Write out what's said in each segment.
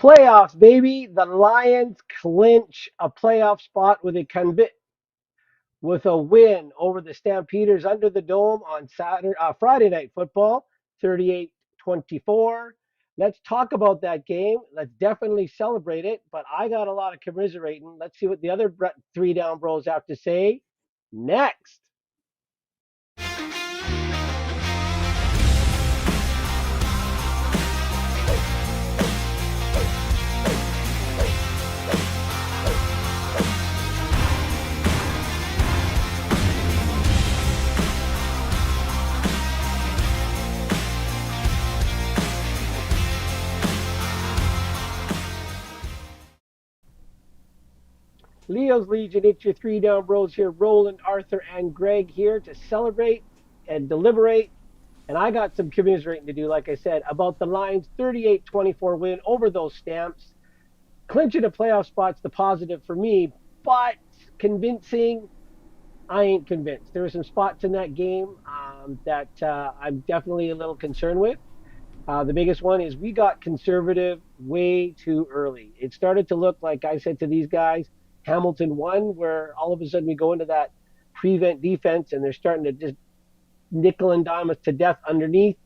Playoffs, baby. The Lions clinch a playoff spot with a win over the Stampeders under the dome on Friday Night Football, 38-24. Let's talk about that game. Let's definitely celebrate it. But I got a lot of commiserating. Let's see what the other three down bros have to say next. Leo's Legion, it's your three down bros here. Roland, Arthur, and Greg here to celebrate and deliberate. And I got some commiserating to do, like I said, about the Lions' 38-24 win over those Stamps. Clinching a playoff spot's the positive for me, but convincing, I ain't convinced. There were some spots in that game that I'm definitely a little concerned with. The biggest one is we got conservative way too early. It started to look like I said to these guys, Hamilton won, where all of a sudden we go into that prevent defense and they're starting to just nickel and dime us to death underneath.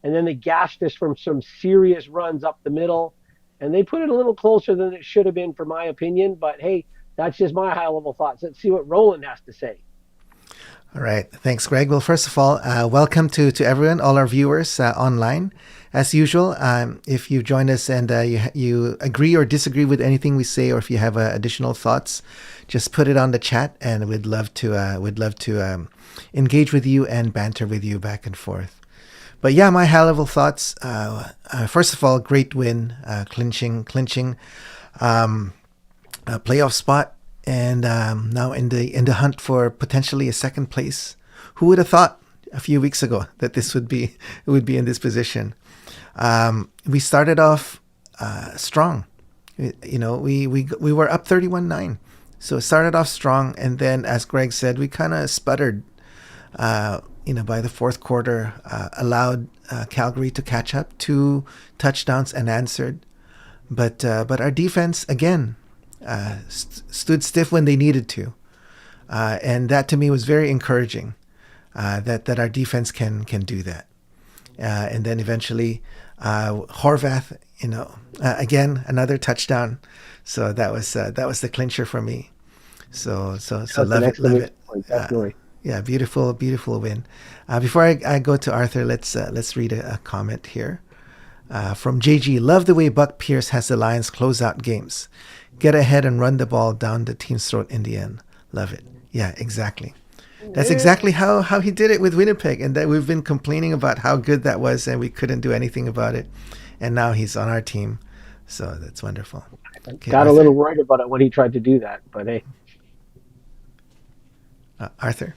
And then they gashed us from some serious runs up the middle. And they put it a little closer than it should have been, for my opinion. But hey, that's just my high level thoughts. Let's see what Roland has to say. All right. Thanks, Greg. Well, first of all, welcome to everyone, all our viewers online. As usual, if you join us and you agree or disagree with anything we say, or if you have additional thoughts, just put it on the chat, and we'd love to engage with you and banter with you back and forth. But yeah, my high level thoughts. First of all, great win, clinching a playoff spot. And now in the hunt for potentially a second place. Who would have thought a few weeks ago that this would be in this position? We started off strong. We were up 31-9, so it started off strong, and then, as Greg said, we kind of sputtered. By the fourth quarter, allowed Calgary to catch up, 2 touchdowns unanswered, but our defense again. Stood stiff when they needed to, and that to me was very encouraging. That our defense can do that, and then eventually, Horvath, again another touchdown. So that was the clincher for me. So love it. Point, definitely. Yeah, beautiful win. Before I go to Arthur, let's read a comment here from JG. Love the way Buck Pierce has the Lions close out games. Get ahead and run the ball down the team's throat in the end. Love it. Yeah, exactly. That's exactly how he did it with Winnipeg, and that we've been complaining about how good that was, and we couldn't do anything about it. And now he's on our team, so that's wonderful. Okay, got Arthur. A little worried about it when he tried to do that, but hey. Arthur?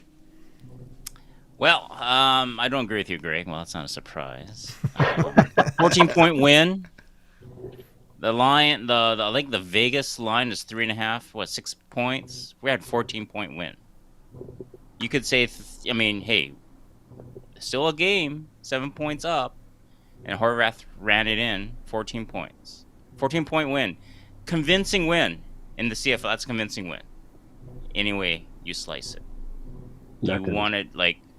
Well, I don't agree with you, Greg. Well, that's not a surprise. 14-point win. The line, I think the Vegas line is 3.5, 6 points. We had 14-point win. You could say, hey, still a game, 7 points up, and Horvath ran it in, 14 points. 14-point win. Convincing win in the CFL. That's a convincing win. Anyway, you slice it. You wanted,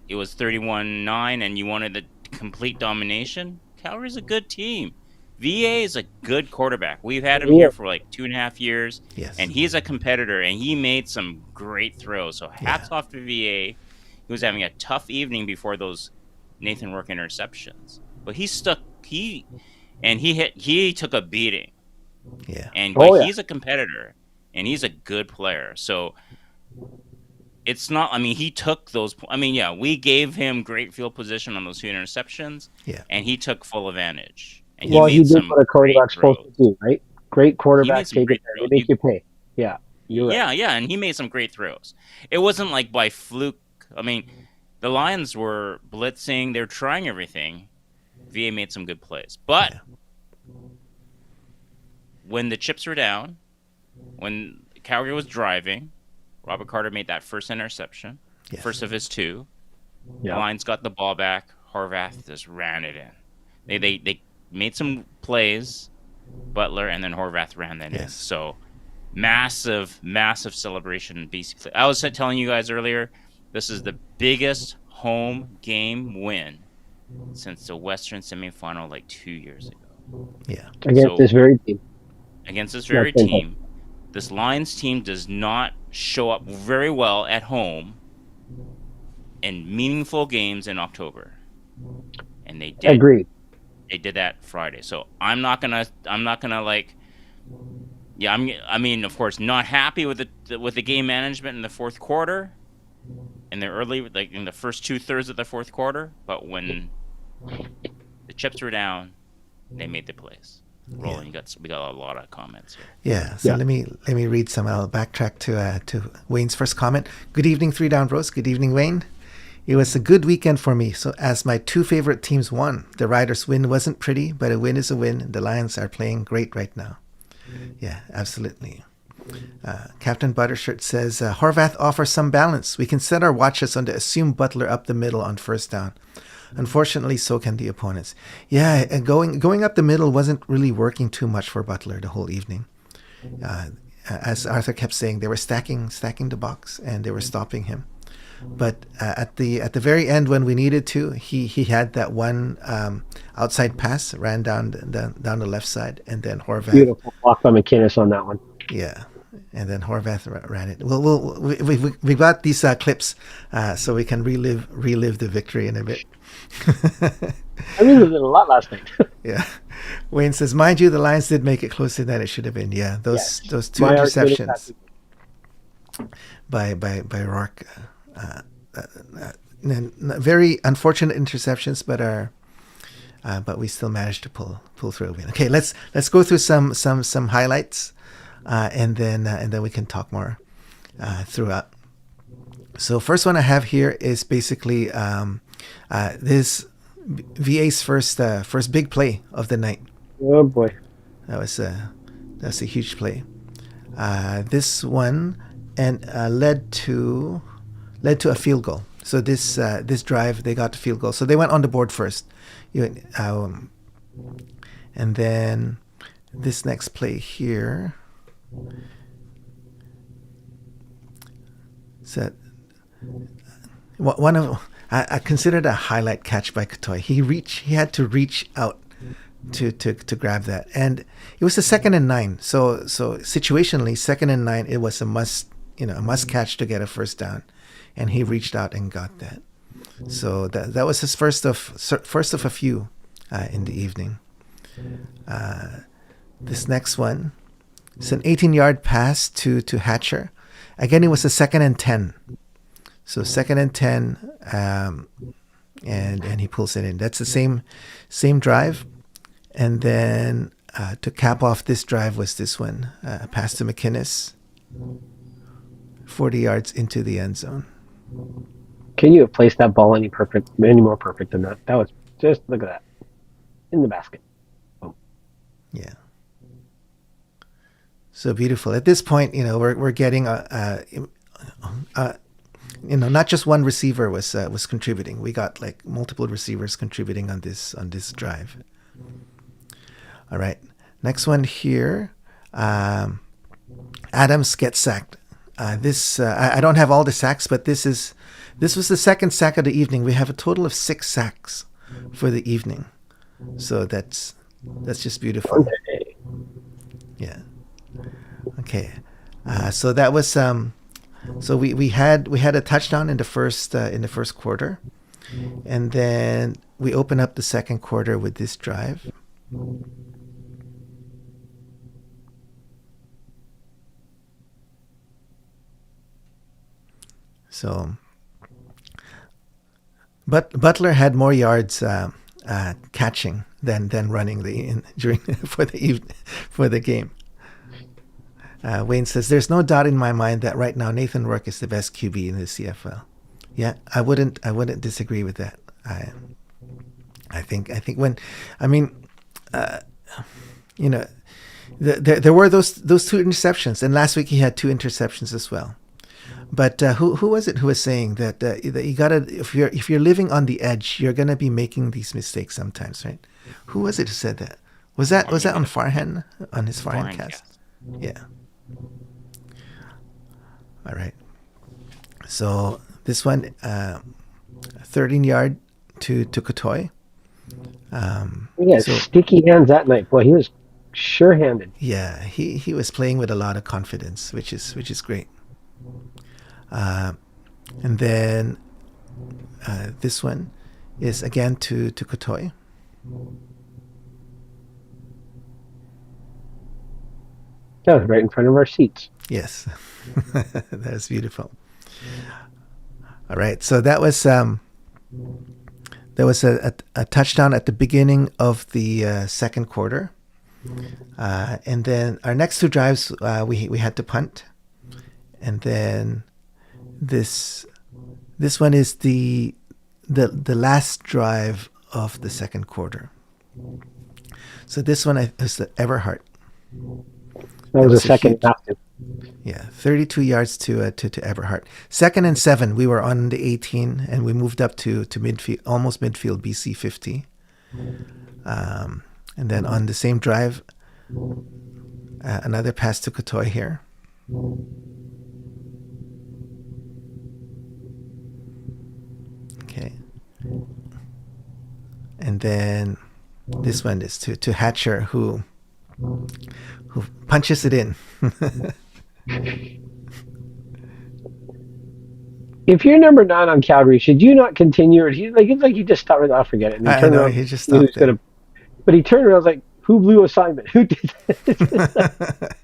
it was 31-9, and you wanted the complete domination. Calgary's a good team. VA is a good quarterback. We've had him here for 2.5 years, yes. And he's a competitor, and he made some great throws. So hats off to VA. He was having a tough evening before those Nathan Rourke interceptions, but he stuck. He took a beating. Yeah, and he's a competitor, and he's a good player. So it's not. He took those. We gave him great field position on those 2 interceptions. Yeah, and he took full advantage. And he did what a quarterback's supposed to do, right? Great quarterback, take it there. They make you pay. Yeah, you're right. Yeah, and he made some great throws. It wasn't like by fluke. The Lions were blitzing. They were trying everything. VA made some good plays. But when the chips were down, when Calgary was driving, Robert Carter made that first interception, first of his 2. The Lions got the ball back. Horvath just ran it in. They made some plays, Butler, and then Horvath ran that in. Yes. So massive celebration. Basically, I was telling you guys earlier, this is the biggest home game win since the Western semifinal like 2 years ago. Yeah. Against this very team. Against this very team. This Lions team does not show up very well at home in meaningful games in October. And they did. Agreed. They did that Friday. So I'm not gonna like, yeah, I mean, of course, not happy with the game management in the fourth quarter, in the first 2/3 of the fourth quarter. But when the chips were down, they made the plays. Roland, we got a lot of comments here. Yeah. So let me read some. I'll backtrack to Wayne's first comment. Good evening, 3 Down Bros. Good evening, Wayne. It was a good weekend for me. So as my 2 favorite teams won, the Riders' win wasn't pretty, but a win is a win. The Lions are playing great right now. Yeah, absolutely. Captain Buttershirt says, Horvath offers some balance. We can set our watches on the assumed Butler up the middle on first down. Unfortunately, so can the opponents. Yeah, going up the middle wasn't really working too much for Butler the whole evening. As Arthur kept saying, they were stacking the box and they were stopping him. But at the very end, when we needed to, he had that one outside pass, ran down the left side, and then Horvath. Beautiful block by McInnes on that one. Yeah, and then Horvath ran it. We got these clips so we can relive the victory in a bit. I relived it a lot last night. Yeah. Wayne says, mind you, the Lions did make it closer than it should have been. Yeah, those 2 interceptions by Rourke. Very unfortunate interceptions, but we still managed to pull through a win. Okay, let's go through some highlights, and then we can talk more throughout. So first one I have here is basically this VA's first big play of the night. Oh boy, that's a huge play. This one led to a field goal. So this drive, they got the field goal. So they went on the board first. And then this next play here. So I considered a highlight catch by Katoy. He had to reach out to grab that, and it was a 2nd and 9. So situationally, 2nd and 9, it was a must catch to get a first down. And he reached out and got that. So that was his first of a few in the evening. This next one, it's an 18-yard pass to Hatcher. Again, it was a 2nd and 10. So 2nd and 10, and he pulls it in. That's the same drive. And then to cap off this drive was this one, a pass to McInnes, 40 yards into the end zone. Can you have placed that ball any more perfect than that? That was just, look at that, in the basket. Oh. Yeah. So beautiful. At this point, we're getting not just one receiver was contributing. We got like multiple receivers contributing on this drive. All right. Next one here. Adams gets sacked. I don't have all the sacks, but this was the 2nd sack of the evening. We have a total of 6 sacks for the evening. So that's just beautiful. Okay. Yeah. Okay. So that was so we had a touchdown in the first quarter, and then we open up the second quarter with this drive. So, but Butler had more yards catching than running for the game. Wayne says, "There's no doubt in my mind that right now Nathan Rourke is the best QB in the CFL." Yeah, I wouldn't disagree with that. I think when, I mean, there were those 2 interceptions, and last week he had 2 interceptions as well. But who was it who was saying that you gotta, if you're living on the edge, you're gonna be making these mistakes sometimes, right? Who was it who said that? or was that maybe on the Farhan on his Farhan forehand cast? cast. Yeah. All right. So this one, 13 yard to Kotoy. He had So sticky hands that night. Boy, he was sure-handed. yeah, he was playing with a lot of confidence, which is great. And then this one is again to Kotoy. That was right in front of our seats. Yes, that was beautiful. All right, so that was there was a touchdown at the beginning of the second quarter, and then our next two drives we had to punt, and then this this one is the last drive of the second quarter. So this one is the Everhart. That That was the was a second huge, half. yeah, 32 yards to Everhart. Second and 7, we were on the 18, and we moved up to midfield, almost midfield, BC 50. And then on the same drive, another pass to Kotoy here. Okay. And then this one is to Hatcher, who punches it in. If you're number 9 on Calgary, should you not continue, or it's like you just stopped right off, forget it, and he I turned know, around, he just knew he was stopped there. gonna, but he turned around, was like, who blew assignment? Who did that?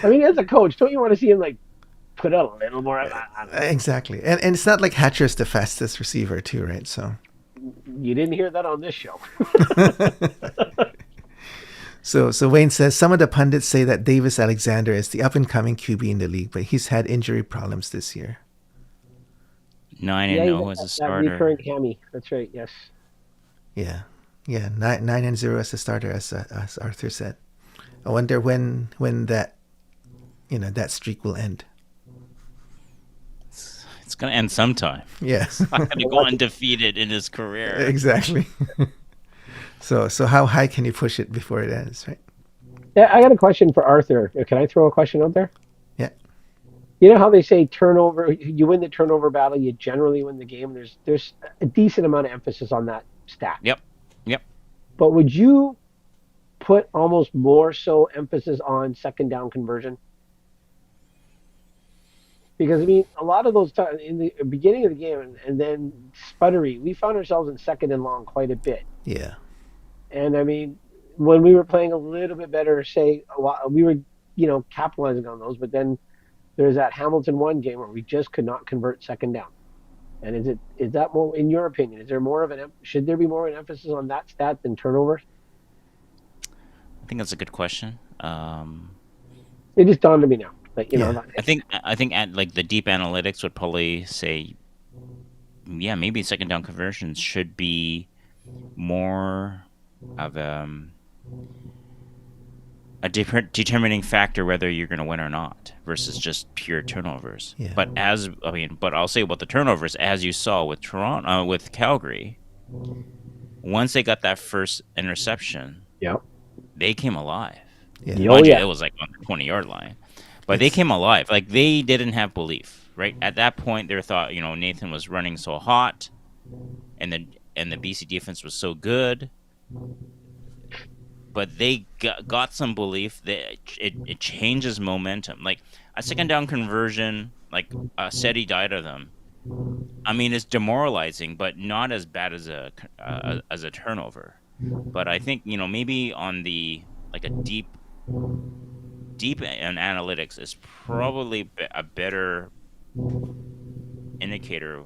I mean, as a coach, don't you want to see him like put out a little more? I don't know. Exactly. And it's not like Hatcher's the fastest receiver too, right? So You didn't hear that on this show. So Wayne says some of the pundits say that Davis Alexander is the up and coming QB in the league, but he's had injury problems this year. 9 Yeah, and he had 0 as a that starter. recurring hammy. That's right. Yes. Yeah, yeah, 9-0 as a starter, as Arthur said. I wonder when that that streak will end. It's gonna end sometime. Yes, He's not gonna go undefeated in his career. exactly. So how high can you push it before it ends, right? Yeah, I got a question for Arthur. Can I throw a question out there? Yeah, You know how they say turnover, you win the turnover battle, you generally win the game. There's a decent amount of emphasis on that stat. Yep. Yep. But would you put almost more so emphasis on second down conversion? Because I mean, a lot of those times in the beginning of the game and then sputtery, we found ourselves in second and long quite a bit. yeah, And I mean, when we were playing a little bit better, say we were, capitalizing on those. But then there's that Hamilton one game where we just could not convert second down. And is that more, in your opinion, is there more of should there be more of an emphasis on that stat than turnovers? I think that's a good question. It just dawned on me now. Like yeah, I think at like the deep analytics would probably say, yeah, maybe second down conversions should be more of a different determining factor whether you're going to win or not versus just pure turnovers. yeah, But I'll say about the turnovers, as you saw with Toronto, with Calgary, once they got that first interception, Yeah. they came alive. yeah. Oh Mind you, yeah. it was like on the 20-yard line, but they It's came alive. Like they didn't have belief, right? At that point, they thought, Nathan was running so hot, and the BC defense was so good, but they got some belief that it changes momentum. Like a second down conversion, like SETI died of them. I mean, it's demoralizing, but not as bad as a turnover. But I think maybe on the like a deep in analytics is probably a better indicator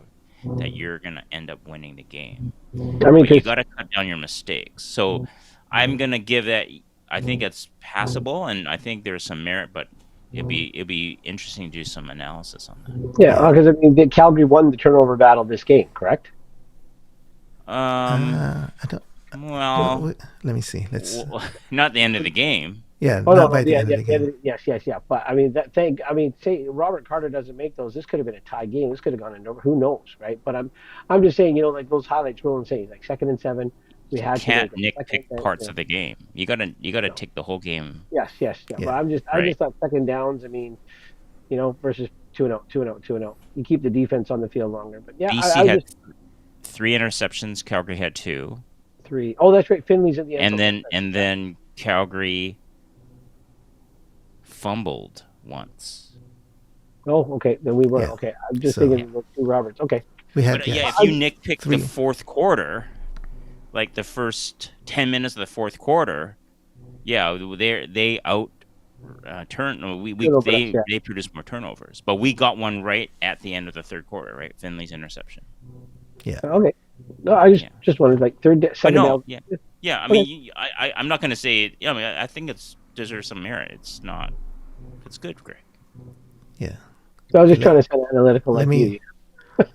that you're gonna end up winning the game. I mean, But you because got to cut down your mistakes. So I'm gonna give that. I think it's passable, and I think there's some merit, but it'd be interesting to do some analysis on yeah, yeah. because I mean, Calgary won the turnover battle this game, correct? that. I don't. Well, Let me see. Let's. not the end of the game. Yeah, Oh no, not no, by the yeah, end of yeah, the yeah, game. yes, yes, yeah. But I mean, say Robert Carter doesn't make those, this could have been a tie game. This could have gone into, who knows, right? But I'm just saying, like those highlights, Roland saying, like second and 7, We had to can't make it. Second, nitpick parts yeah. of the game. You gotta No. take the whole game. Yes, yeah. Yeah. But I Right. just thought second downs. I mean, versus 2-0, 2-0, 2-0. You keep the defense on the field longer. But yeah, BC I had just 3 interceptions. Calgary had 2, three. Oh, that's right. Finley's at the end and zone. then Calgary fumbled once. Oh, okay. Then we were Yeah. okay. I'm just So thinking of two Roberts. Okay. we had But yeah, if I, you nitpick the 3. fourth quarter, like the first 10 minutes of the fourth quarter, yeah, they out turn. Over us, yeah. They produced more turnovers, but we got one right at the end of the third quarter, right? Finley's interception. Yeah. Okay. No, I Yeah, just wanted like but second no, down. yeah. I Okay. mean, I'm not gonna say it. Yeah, I mean, I think it's deserves some merit. It's not. It's good, Greg. Yeah. So I was just Let, trying to sound analytical let like me you.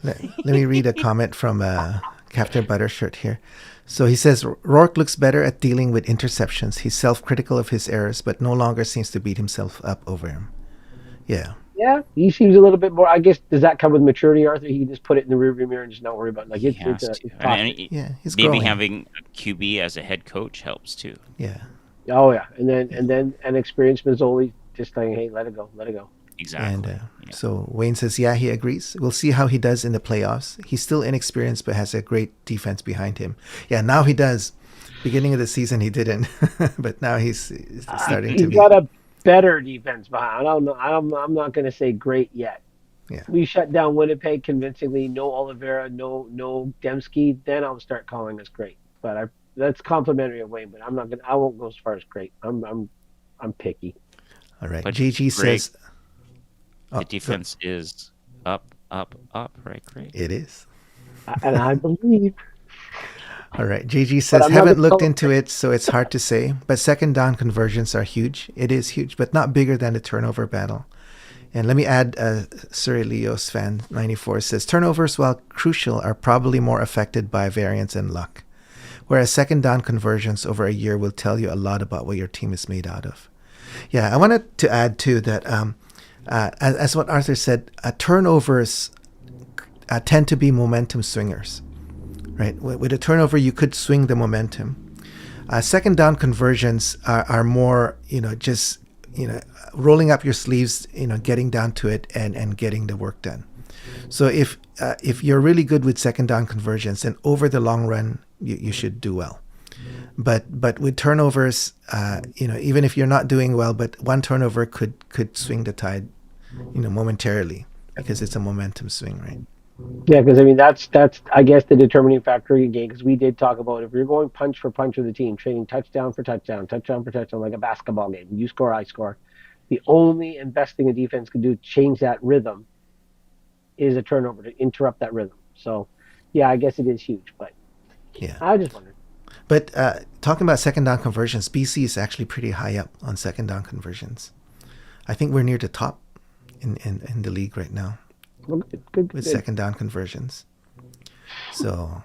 let me read a comment from Captain Buttershirt here. So he says Rourke looks better at dealing with interceptions. He's self-critical of his errors, but no longer seems to beat himself up over him. Yeah. Yeah, he seems a little bit more. I guess does that come with maturity, Arthur? He can just put it in the rearview mirror and just not worry about it. Like He has to, it's and costly. Yeah. He's maybe growing. having a QB as a head coach helps too. Yeah. Oh yeah, Yeah. and then an experienced Mazzoli just saying, hey, let it go, let it go. And Exactly. Yeah. so Wayne says, yeah, he agrees. We'll see how he does in the playoffs. He's still inexperienced, but has a great defense behind him. Yeah, now he does. Beginning of the season, he didn't, but now he's starting to He's be. got a better defense behind. I don't know. I'm not going to say great yet. Yeah. We shut down Winnipeg convincingly. No Oliveira, no Dembski. Then I'll start calling us great. But that's complimentary of Wayne. But I'm not gonna. I won't go as far as great. I'm picky. All right. But JG Greg, says, the defense is up, right, Greg? It is. And I believe. All right. JG But says, I'm not haven't gonna looked call it into it, so it's hard to say. But second down conversions are huge. It is huge, but not bigger than the turnover battle. And let me add, Sir Leos fan 94 says, turnovers, while crucial, are probably more affected by variance and luck. Whereas second down conversions over a year will tell you a lot about what your team is made out of. Yeah, I wanted to add too that as what Arthur said, turnovers tend to be momentum swingers, right? With a turnover, you could swing the momentum. Second down conversions are more, just rolling up your sleeves, getting down to it and getting the work done. So if you're really good with second down conversions, then over the long run, you should do well. But with turnovers, even if you're not doing well, but one turnover could swing the tide, momentarily, because it's a momentum swing, right? Yeah, because I mean that's I guess the determining factor in the game. Because we did talk about if you're going punch for punch with the team, trading touchdown for touchdown, touchdown for touchdown, like a basketball game. You score, I score. The only and best thing a defense can do to change that rhythm is a turnover to interrupt that rhythm. So, yeah, I guess it is huge. But Yeah. I just wondered. But talking about second down conversions, BC is actually pretty high up on second down conversions. I think we're near the top in the league right now. Well, good. With second down conversions. So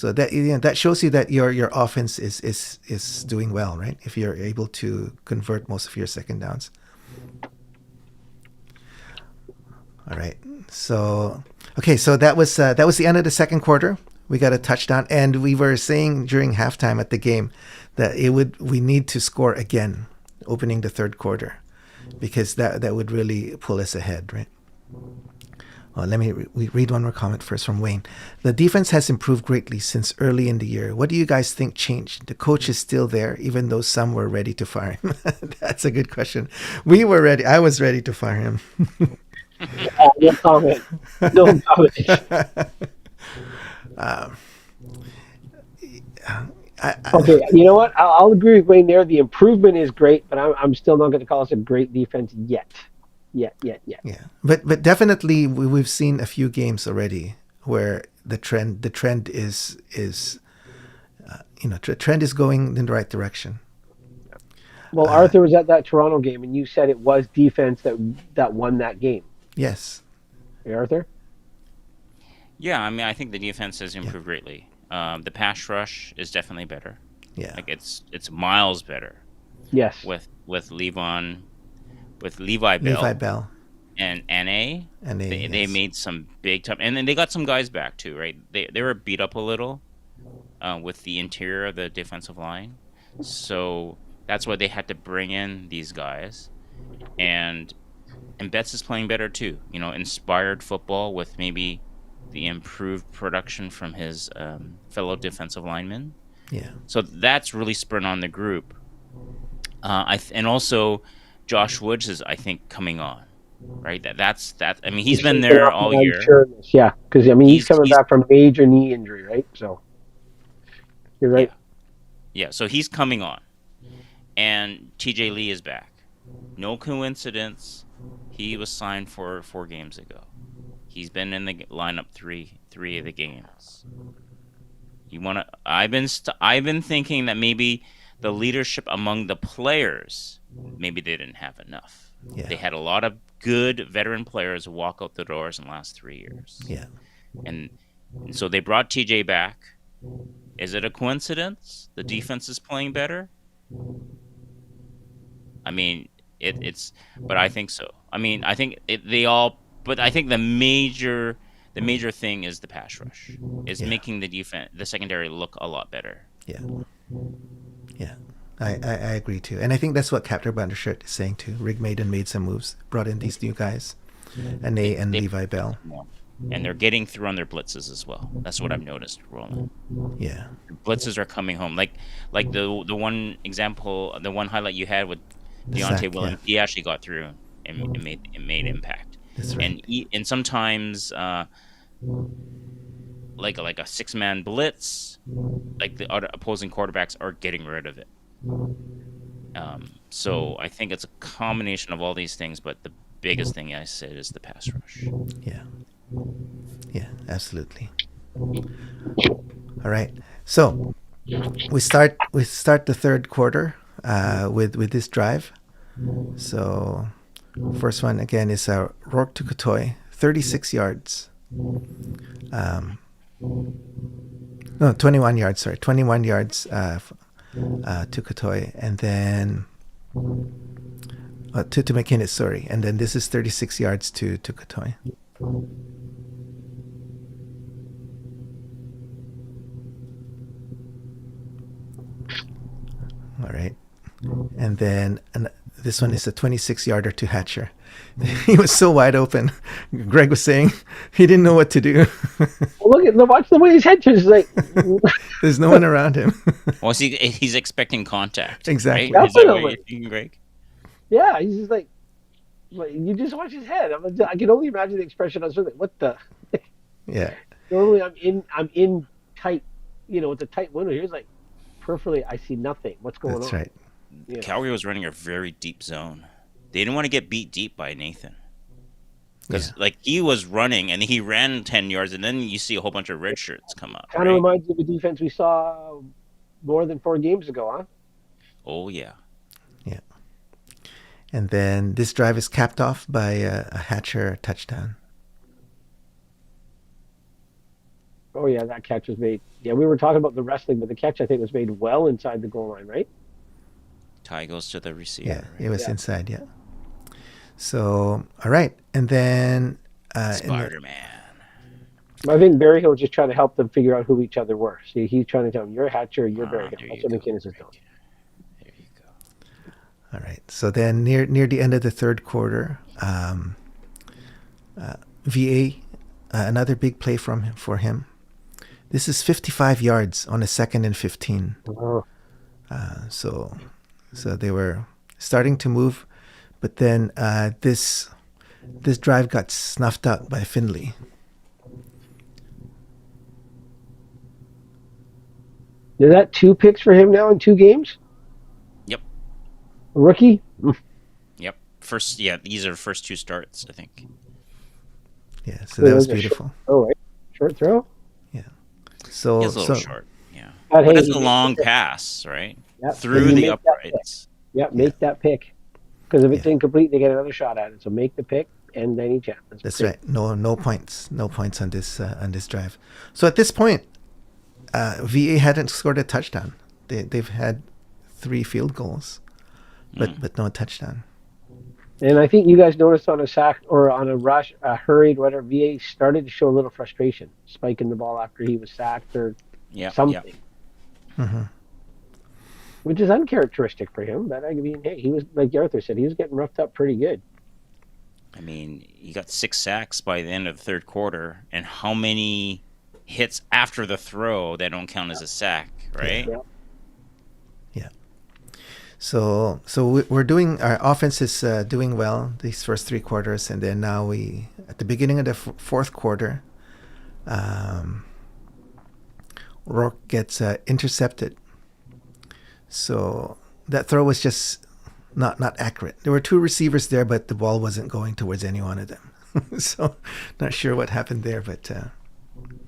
that that shows you that your offense is doing well, right? If you're able to convert most of your second downs. All right. So that was the end of the second quarter. We got a touchdown, and we were saying during halftime at the game that we need to score again, opening the third quarter, because that would really pull us ahead, right? Well, let me read one more comment first from Wayne. The defense has improved greatly since early in the year. What do you guys think changed? The coach is still there, even though some were ready to fire him. That's a good question. We were ready. I was ready to fire him. No comment. No comment. Okay, you know what? I'll agree with Wayne there. The improvement is great, but I'm still not going to call us a great defense yet. Yeah. But definitely we've seen a few games already where the trend is trend is going in the right direction. Well, Arthur was at that Toronto game, and you said it was defense that won that game. Yes. Hey, Arthur? Yeah, I mean, I think the defense has improved greatly. The pass rush is definitely better. Yeah. Like it's miles better. Yes. With Levi Bell. Levi Bell. And NA. They yes. made some big time, and then they got some guys back too, right? They were beat up a little. with the interior of the defensive line. So that's why they had to bring in these guys. And Betts is playing better too. Inspired football with maybe the improved production from his fellow defensive linemen. Yeah. So that's really spurring on the group. And also Josh Woods is, I think, coming on. Right. That's that. I mean, he's been there all year. Yeah, because he's coming He's back from a major knee injury, right? So you're right. Yeah. So he's coming on, and TJ Lee is back. No coincidence. He was signed for 4 games ago. He's been in the lineup three of the games. I've been thinking that maybe the leadership among the players, maybe they didn't have enough. Yeah. They had a lot of good veteran players walk out the doors in the last 3 years. Yeah. And so they brought TJ back. Is it a coincidence? The defense is playing better? I mean, but I think so. I mean, I think but I think the major thing is the pass rush, is making the secondary look a lot better. Yeah. Yeah. I agree too. And I think that's what Captain Bundershirt is saying too. Rick Maiden made some moves, brought in these new guys, and Levi Bell. And they're getting through on their blitzes as well. That's what I've noticed, Roland. Yeah. Blitzes are coming home. Like the one example, the one highlight you had with Deontay Williams, he actually got through and made impact. That's right. And sometimes like a 6-man blitz, like the other opposing quarterbacks are getting rid of it. So I think it's a combination of all these things, but the biggest thing I said is the pass rush. Yeah. Yeah, absolutely. All right. So we start the third quarter with this drive. So first one again is Rourke to Kotoy, 36 yards. No, 21 yards. Sorry, 21 yards to Kotoy, and then to McKinnis. Sorry, and then this is 36 yards to Kotoy. All right, and then this one is a 26-yarder to Hatcher. He was so wide open. Greg was saying he didn't know what to do. Watch the way his head turns. Like there's no one around him. Well, he's expecting contact. Exactly. Right? Is that what you're thinking, Greg? Yeah, he's just like you just watch his head. I can only imagine the expression. I was like, what the? Yeah. Normally, I'm in tight. It's a tight window. Here's like peripherally, I see nothing. What's going on? That's right. Yeah. Calgary was running a very deep zone. They didn't want to get beat deep by Nathan. Because he was running and he ran 10 yards, and then you see a whole bunch of red shirts come up. Kind of reminds me of the defense we saw more than 4 games ago, huh? Oh, yeah. Yeah. And then this drive is capped off by a Hatcher touchdown. Oh, yeah, that catch was made. Yeah, we were talking about the wrestling, but the catch, I think, was made well inside the goal line, right? Tie goes to the receiver. Yeah, it was inside, yeah. So, all right. And then... Spider-Man. I think Berryhill was just trying to help them figure out who each other were. See, he's trying to tell them, you're Hatcher, you're Berryhill. That's what McKinnis is doing. There you go. All right. So then near the end of the third quarter, VA, another big play for him. This is 55 yards on a 2nd and 15. Oh. So they were starting to move, but then this drive got snuffed out by Finley. Is that 2 picks for him now in 2 games? Yep. A rookie? Yep. These are the first 2 starts, I think. Yeah, so that was beautiful. Right? Short throw? Yeah. So it's a little short. Yeah. But it's a long pass, right? Yep. Through the uprights. Make that pick. Because if it's incomplete, they get another shot at it. So make the pick and any chance. That's right. No points on this drive. So at this point, VA hadn't scored a touchdown. They've had 3 field goals, but no touchdown. And I think you guys noticed on a sack or on a rush, hurried, whatever, VA started to show a little frustration, spiking the ball after he was sacked or something. which is uncharacteristic for him. But I mean, hey, he was, like Arthur said, he was getting roughed up pretty good. I mean, he got 6 sacks by the end of the third quarter, and how many hits after the throw that don't count as a sack, right? Yeah. Yeah. So we're doing, our offense is doing well these first 3 quarters, and then now we, at the beginning of the fourth quarter, Rourke gets intercepted. So that throw was just not accurate. There were 2 receivers there, but the ball wasn't going towards any one of them. So not sure what happened there, but Did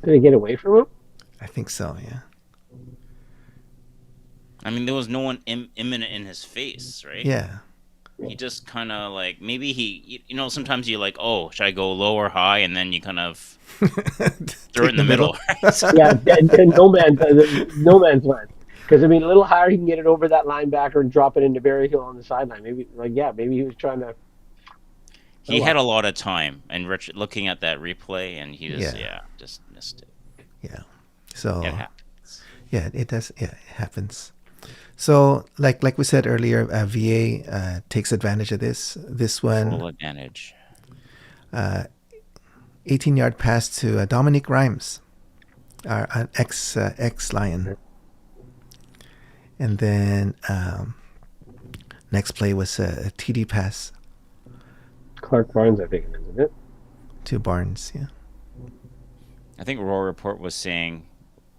he get away from him? I think so. Yeah. I mean, there was no one imminent in his face, right? Yeah. He just kind of like, maybe he, sometimes you're like, oh, should I go low or high? And then you kind of throw it in the middle. Yeah, and no man's land. Because I mean, a little higher, he can get it over that linebacker and drop it into Berryhill on the sideline. Maybe, maybe he was trying to. He had a lot of time, and Rich looking at that replay, and he just just missed it. Yeah. So it happens. Yeah, it does. Yeah, it happens. So, like we said earlier, VA takes advantage of this. This one, full advantage. 18-yard pass to Dominic Rhymes, an ex Lion, and then next play was a TD pass. Clark Barnes, I think, isn't it? To Barnes, yeah. I think Raw Report was saying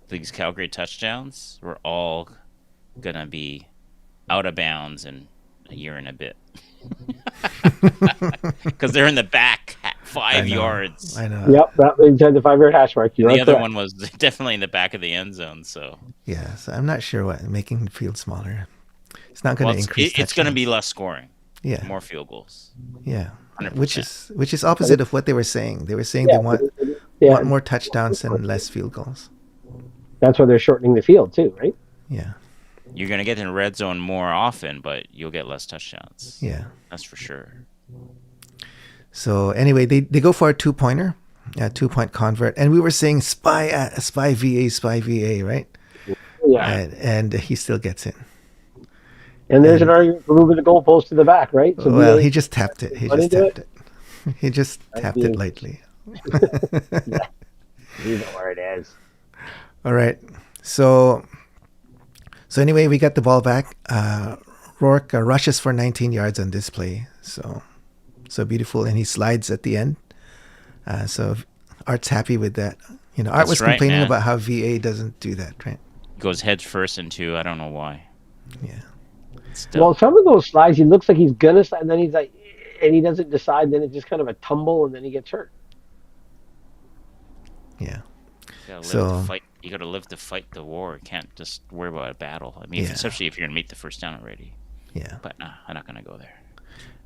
these Calgary touchdowns were all gonna be out of bounds in a year and a bit, because they're in the back 5 yards. I know. Yep, that inside the 5-yard hash mark. The other one was definitely in the back of the end zone. So yeah, so I'm not sure what making the field smaller. It's not going to increase. It's going to be less scoring. Yeah, more field goals. Yeah, 100%. which is opposite of what they were saying. They were saying they want more touchdowns and less field goals. That's why they're shortening the field too, right? Yeah. You're going to get in red zone more often, but you'll get less touchdowns. Yeah. That's for sure. So anyway, they go for a 2-pointer, a 2-point convert. And we were saying spy VA, right? Yeah. And he still gets in. And there's an argument for moving the goalpost to the back, right? So well, he just tapped it. He just tapped it lightly. Yeah. You know where it is. All right. So anyway, we got the ball back. Rourke rushes for 19 yards on this play. So beautiful. And he slides at the end. So Art's happy with that. Art was complaining about how VA doesn't do that, right? Goes head first into, I don't know why. Yeah. Well, some of those slides, he looks like he's gonna slide, and then he's like, and he doesn't decide. Then it's just kind of a tumble, and then he gets hurt. Yeah. You gotta live to fight the war. You can't just worry about a battle. I mean, especially if you're gonna make the first down already. Yeah. But nah, I'm not gonna go there.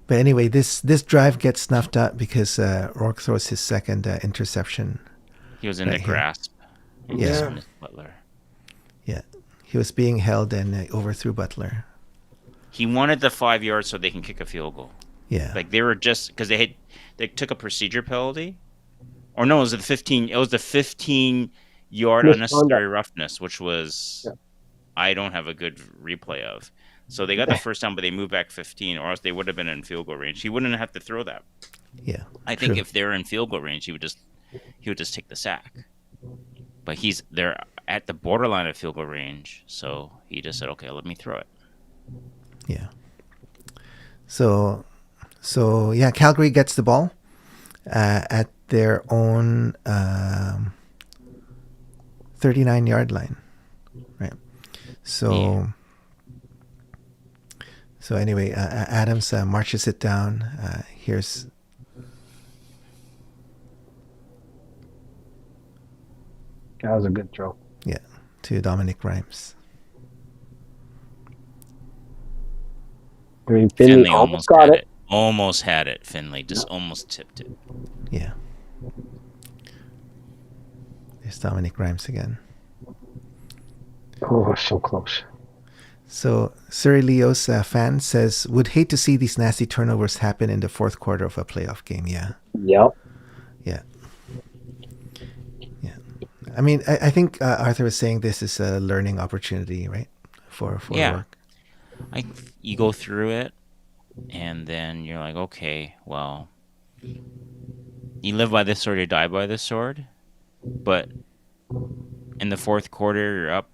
But anyway, this drive gets snuffed out because Rourke throws his second interception. He was in the grasp. Yeah. Butler. Yeah. He was being held and overthrew Butler. He wanted the 5 yards so they can kick a field goal. Yeah. Like they were just because they took a procedure penalty, or no, it was the 15. It was the 15-yard unnecessary roughness, which was I don't have a good replay of. So they got the first down, but they moved back 15, or else they would have been in field goal range. He wouldn't have to throw that. Yeah. I think if they're in field goal range, he would just take the sack. But they're at the borderline of field goal range, so he just said, "Okay, let me throw it." Yeah. So yeah, Calgary gets the ball at their own 39-yard line, right? So anyway, Adams marches it down. Here's That was a good throw. Yeah, to Dominic Rhymes. I mean, Finley almost got it. Almost had it. Finley just almost tipped it. Yeah. There's Dominic Rhymes again. Oh, so close. So Sir Leo's fan says, would hate to see these nasty turnovers happen in the fourth quarter of a playoff game. Yeah. Yep. Yeah. Yeah. I mean, I think Arthur was saying this is a learning opportunity, right? For Yeah, work. you go through it, and then you're like, okay, well, you live by this sword, you die by this sword. But in the fourth quarter, you're up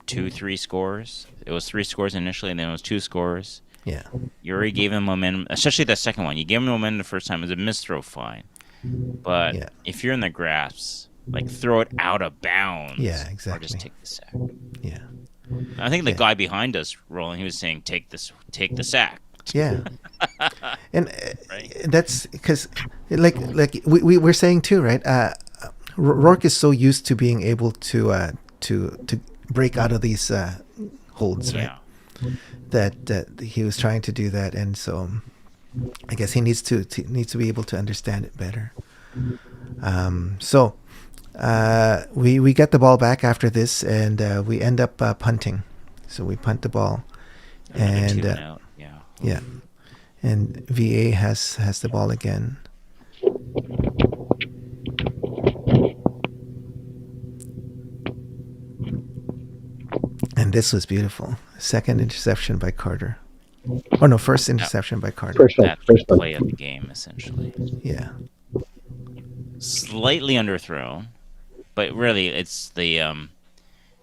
2, 3 scores. It was 3 scores initially, and then it was 2 scores. Yeah. You already gave him momentum, especially the second one. You gave him momentum the first time. It was a misthrow, fine. But Yeah. if you're in the grasps, like throw it out of bounds, Yeah. or just Exactly. take the sack. Yeah. I think the Yeah. guy behind us, Roland, he was saying, take the sack. Yeah. And Right? that's because, like we're saying too, right? Rourke is so used to being able to break out of these holds, right? Yeah. That he was trying to do that, and so I guess he needs to be able to understand it better. So we get the ball back after this, and we end up punting. So we punt the ball, Another and 2 and out. Yeah. yeah, and VA has the ball again. And this was beautiful. Second interception by Carter. Oh no, first That, interception by Carter. First one. that's the First one. play of the game, essentially. Yeah. Slightly underthrown, but really, it's the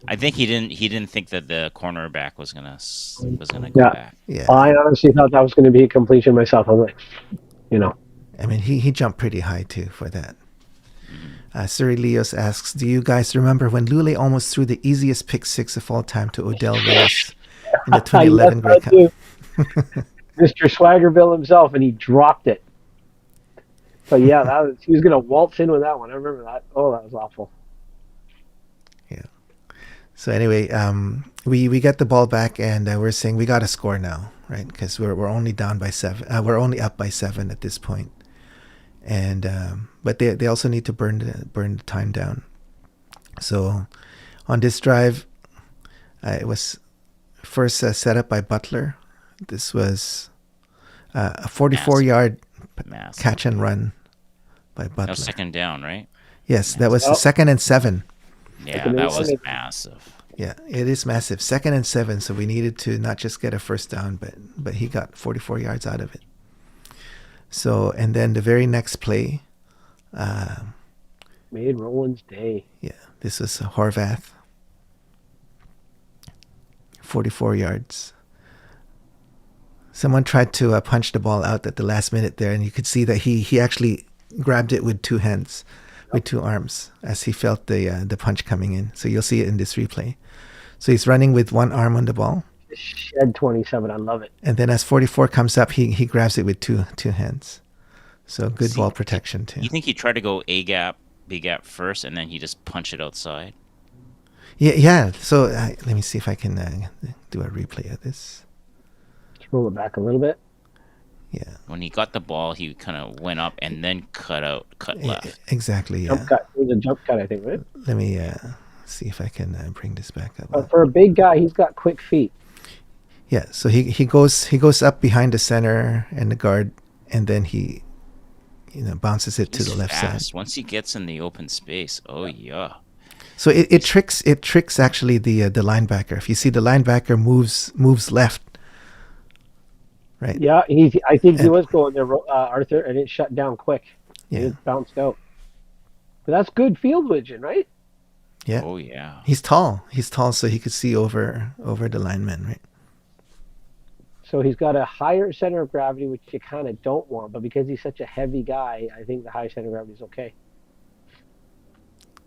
I think he didn't think that the cornerback was gonna go Yeah. back. Yeah. I honestly thought that was going to be a completion myself. I'm like, you know. I mean, he jumped pretty high too for that. Mm-hmm. Suri Leos asks, "Do you guys remember when Lule almost threw the easiest pick six of all time to Odell Willis in the 2011 Yes, Grey I Cup?" do. Mr. Swaggerville himself, and he dropped it. But yeah, he was going to waltz in with that one. I remember that. Oh, that was awful. Yeah. So anyway, we get the ball back, and we're saying we got to score now, right? Because we're only down by 7. We're only up by 7 at this point. And but they also need to burn the time down. So on this drive, it was first set up by Butler. This was a 44-yard Massive. catch and run by Butler. That was second down, right? Yes, that was Oh. 2nd and 7. Yeah, that was massive. Yeah, it is massive. 2nd and 7, so we needed to not just get a first down, but he got 44 yards out of it. So, and then the very next play, Made Roland's day. yeah, this was Horvath, 44 yards. Someone tried to punch the ball out at the last minute there, and you could see that he actually grabbed it with 2 hands, with 2 arms, as he felt the punch coming in. So you'll see it in this replay. So he's running with 1 arm on the ball, Shed 27. I love it. and then as 44 comes up, he grabs it with two hands. So good ball protection too. You think he tried to go A gap, B gap first, and then he just punched it outside? Yeah. So let me see if I can do a replay of this. Let's roll it back a little bit. Yeah. When he got the ball, he kind of went up and then cut left. Exactly. Yeah. Jump cut. It was a jump cut, I think, right? Let me see if I can bring this back up. But for a big guy, he's got quick feet. Yeah. So he goes up behind the center and the guard, and then he bounces it to the left fast. side. Once he gets in the open space, oh yeah. So it tricks actually the linebacker. If you see the linebacker moves left, right? Yeah, I think he was going there, Arthur, and it shut down quick. Yeah. It bounced out. But that's good field vision, right? Yeah. Oh yeah. He's tall, so he could see over the lineman, right? So he's got a higher center of gravity, which you kind of don't want. But because he's such a heavy guy, I think the high center of gravity is okay.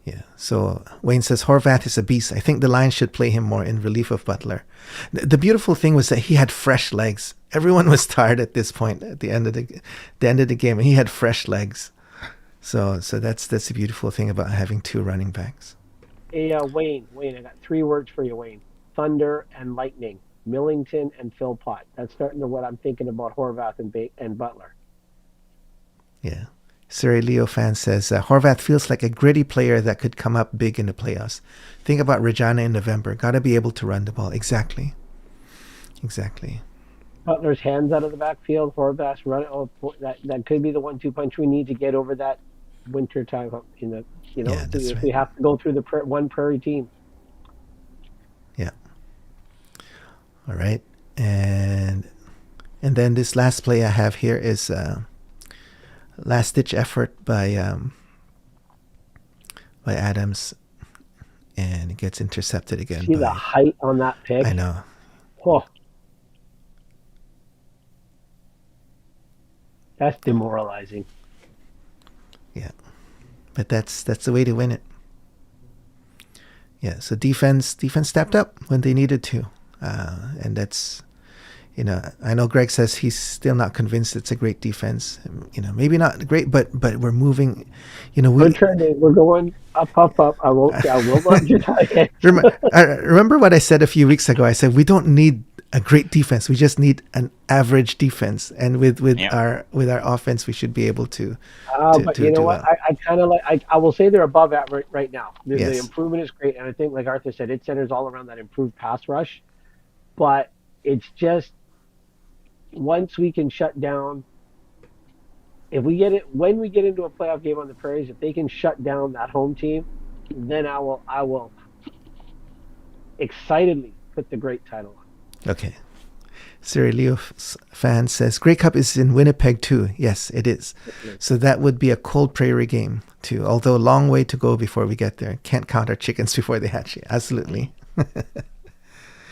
Yeah. So Wayne says Horvath is a beast. I think the Lions should play him more in relief of Butler. The beautiful thing was that he had fresh legs. Everyone was tired at this point at the end of the game, and he had fresh legs. So that's the beautiful thing about having 2 running backs. Hey, Wayne, I got 3 words for you, Wayne. Thunder and lightning. Millington and Philpott. That's starting to what I'm thinking about Horvath and Butler. Yeah. Siri Leo fan says Horvath feels like a gritty player that could come up big in the playoffs. Think about Regina in November. Got to be able to run the ball. Exactly. Butler's hands out of the backfield. Horvath's run. Oh, that could be the 1-2 punch we need to get over that winter time in the Yeah, that's if right. we have to go through the one prairie team. Yeah. All right. And then this last play I have here is last ditch effort by Adams, and it gets intercepted again See the by. height on that I pick? know. Oh, that's demoralizing. Yeah, but that's the way to win it. Yeah. So defense stepped up when they needed to, and that's. I know Greg says he's still not convinced it's a great defense. Maybe not great, but we're moving. We're We trending. We're going up, up, up. I will not deny it. remember what I said a few weeks ago. I said we don't need a great defense. We just need an average defense, and with Yeah. our offense, we should be able to But to you know do what? well. I kind of like. I will say they're above average right now. The Yes. improvement is great, and I think, like Arthur said, it centers all around that improved pass rush. But it's just once we can shut down. If we get it when we get into a playoff game on the Prairies, if they can shut down that home team, then I will excitedly put the great title on. Okay. Siri Leo fan says Grey Cup is in Winnipeg too. Yes, it is. So that would be a cold prairie game too. Although a long way to go before we get there. Can't count our chickens before they hatch. Absolutely.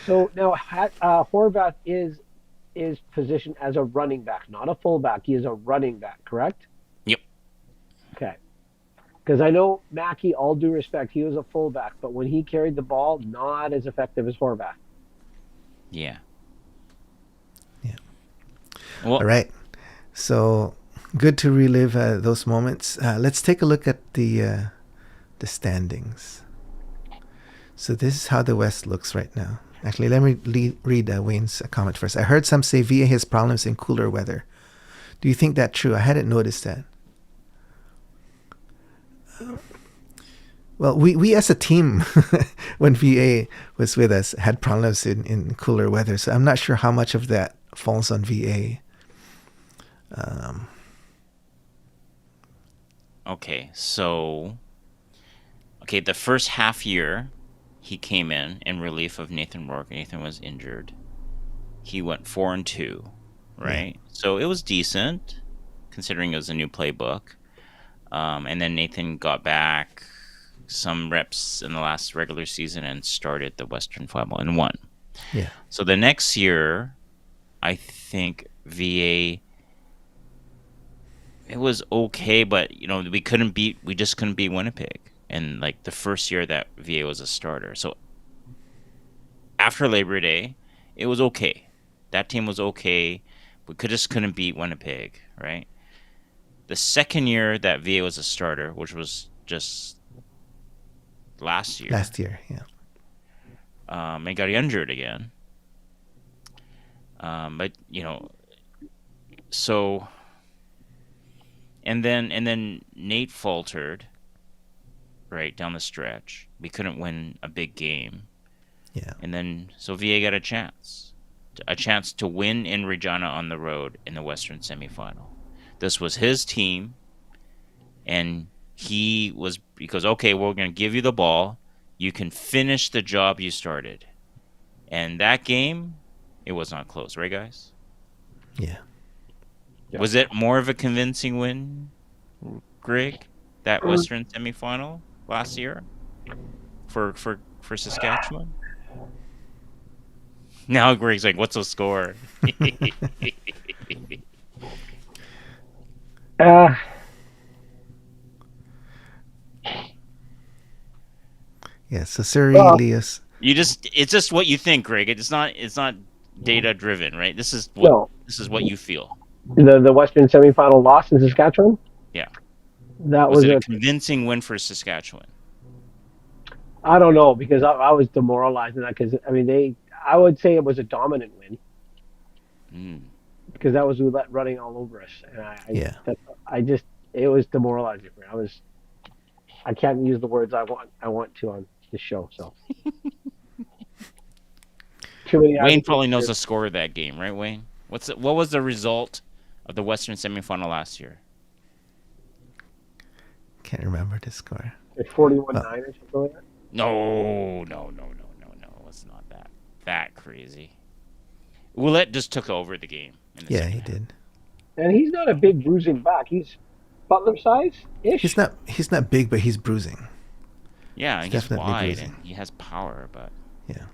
So now Horvath is positioned as a running back, not a fullback. He is a running back, correct? Yep. Okay. Because I know Mackey, all due respect, he was a fullback, but when he carried the ball, not as effective as Horvath. Yeah. Yeah. Well, all right. So good to relive those moments. Let's take a look at the standings. So this is how the West looks right now. Actually, let me read Wayne's comment first. I heard some say VA has problems in cooler weather. Do you think that's true? I hadn't noticed that. Well, we as a team, when VA was with us, had problems in cooler weather. So I'm not sure how much of that falls on VA. Okay, so the first half year, he came in relief of Nathan Rourke. Nathan was injured. He went 4-2, right? Yeah. So it was decent, considering it was a new playbook. And then Nathan got back some reps in the last regular season and started the Western Final and won. Yeah. So the next year, I think VA, it was okay, but we just couldn't beat Winnipeg. And like the first year that VA was a starter. So after Labor Day, it was okay. That team was okay. We just couldn't beat Winnipeg, right? The second year that VA was a starter, which was just last year. Yeah. They got injured again. But so, and then Nate faltered right down the stretch. We couldn't win a big game. Yeah. And then so VA got a chance to win in Regina on the road in the Western semifinal. This was his team, and because okay, we're going to give you the ball. You can finish the job you started. And that game, it was not close, right, guys? Yeah. Was it more of a convincing win, Greg, that Western semifinal last year for Saskatchewan? Now Greg's like, what's the score? Yeah, so Elias. It's just what you think, Greg. It's not data driven, right? This is what you feel. The Western semifinal loss in Saskatchewan? Yeah. That was it a convincing win for Saskatchewan? I don't know, because I was demoralized in that, because I would say it was a dominant win. Because that was Roulette running all over us, and it was demoralizing for me. I can't use the words I want to on this show. So Wayne probably knows the score of that game, right, Wayne? What was the result of the Western semifinal last year? can't remember the score. Like 41-9 or something like that. No. It's not that crazy. Ouellette just took over the game. Yeah, he did. And he's not a big bruising back. He's Butler size ish. He's not big, but he's bruising. Yeah, he's definitely wide bruising. and he has power, but yeah.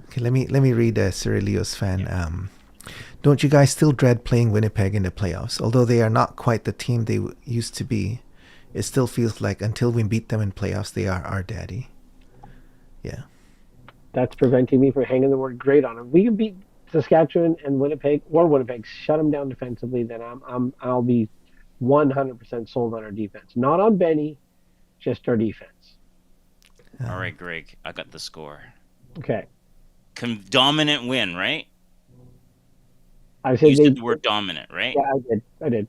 Okay, let me read Sir Leo's fan. Yeah. Don't you guys still dread playing Winnipeg in the playoffs? Although they are not quite the team they used to be, it still feels like until we beat them in playoffs, they are our daddy. Yeah. That's preventing me from hanging the word great on them. We can beat Saskatchewan and Winnipeg, shut them down defensively. Then I'll be 100% sold on our defense. Not on Benny, just our defense. All right, Greg, I got the score. Okay. Dominant win, right? I said you said the word dominant, right? Yeah, I did.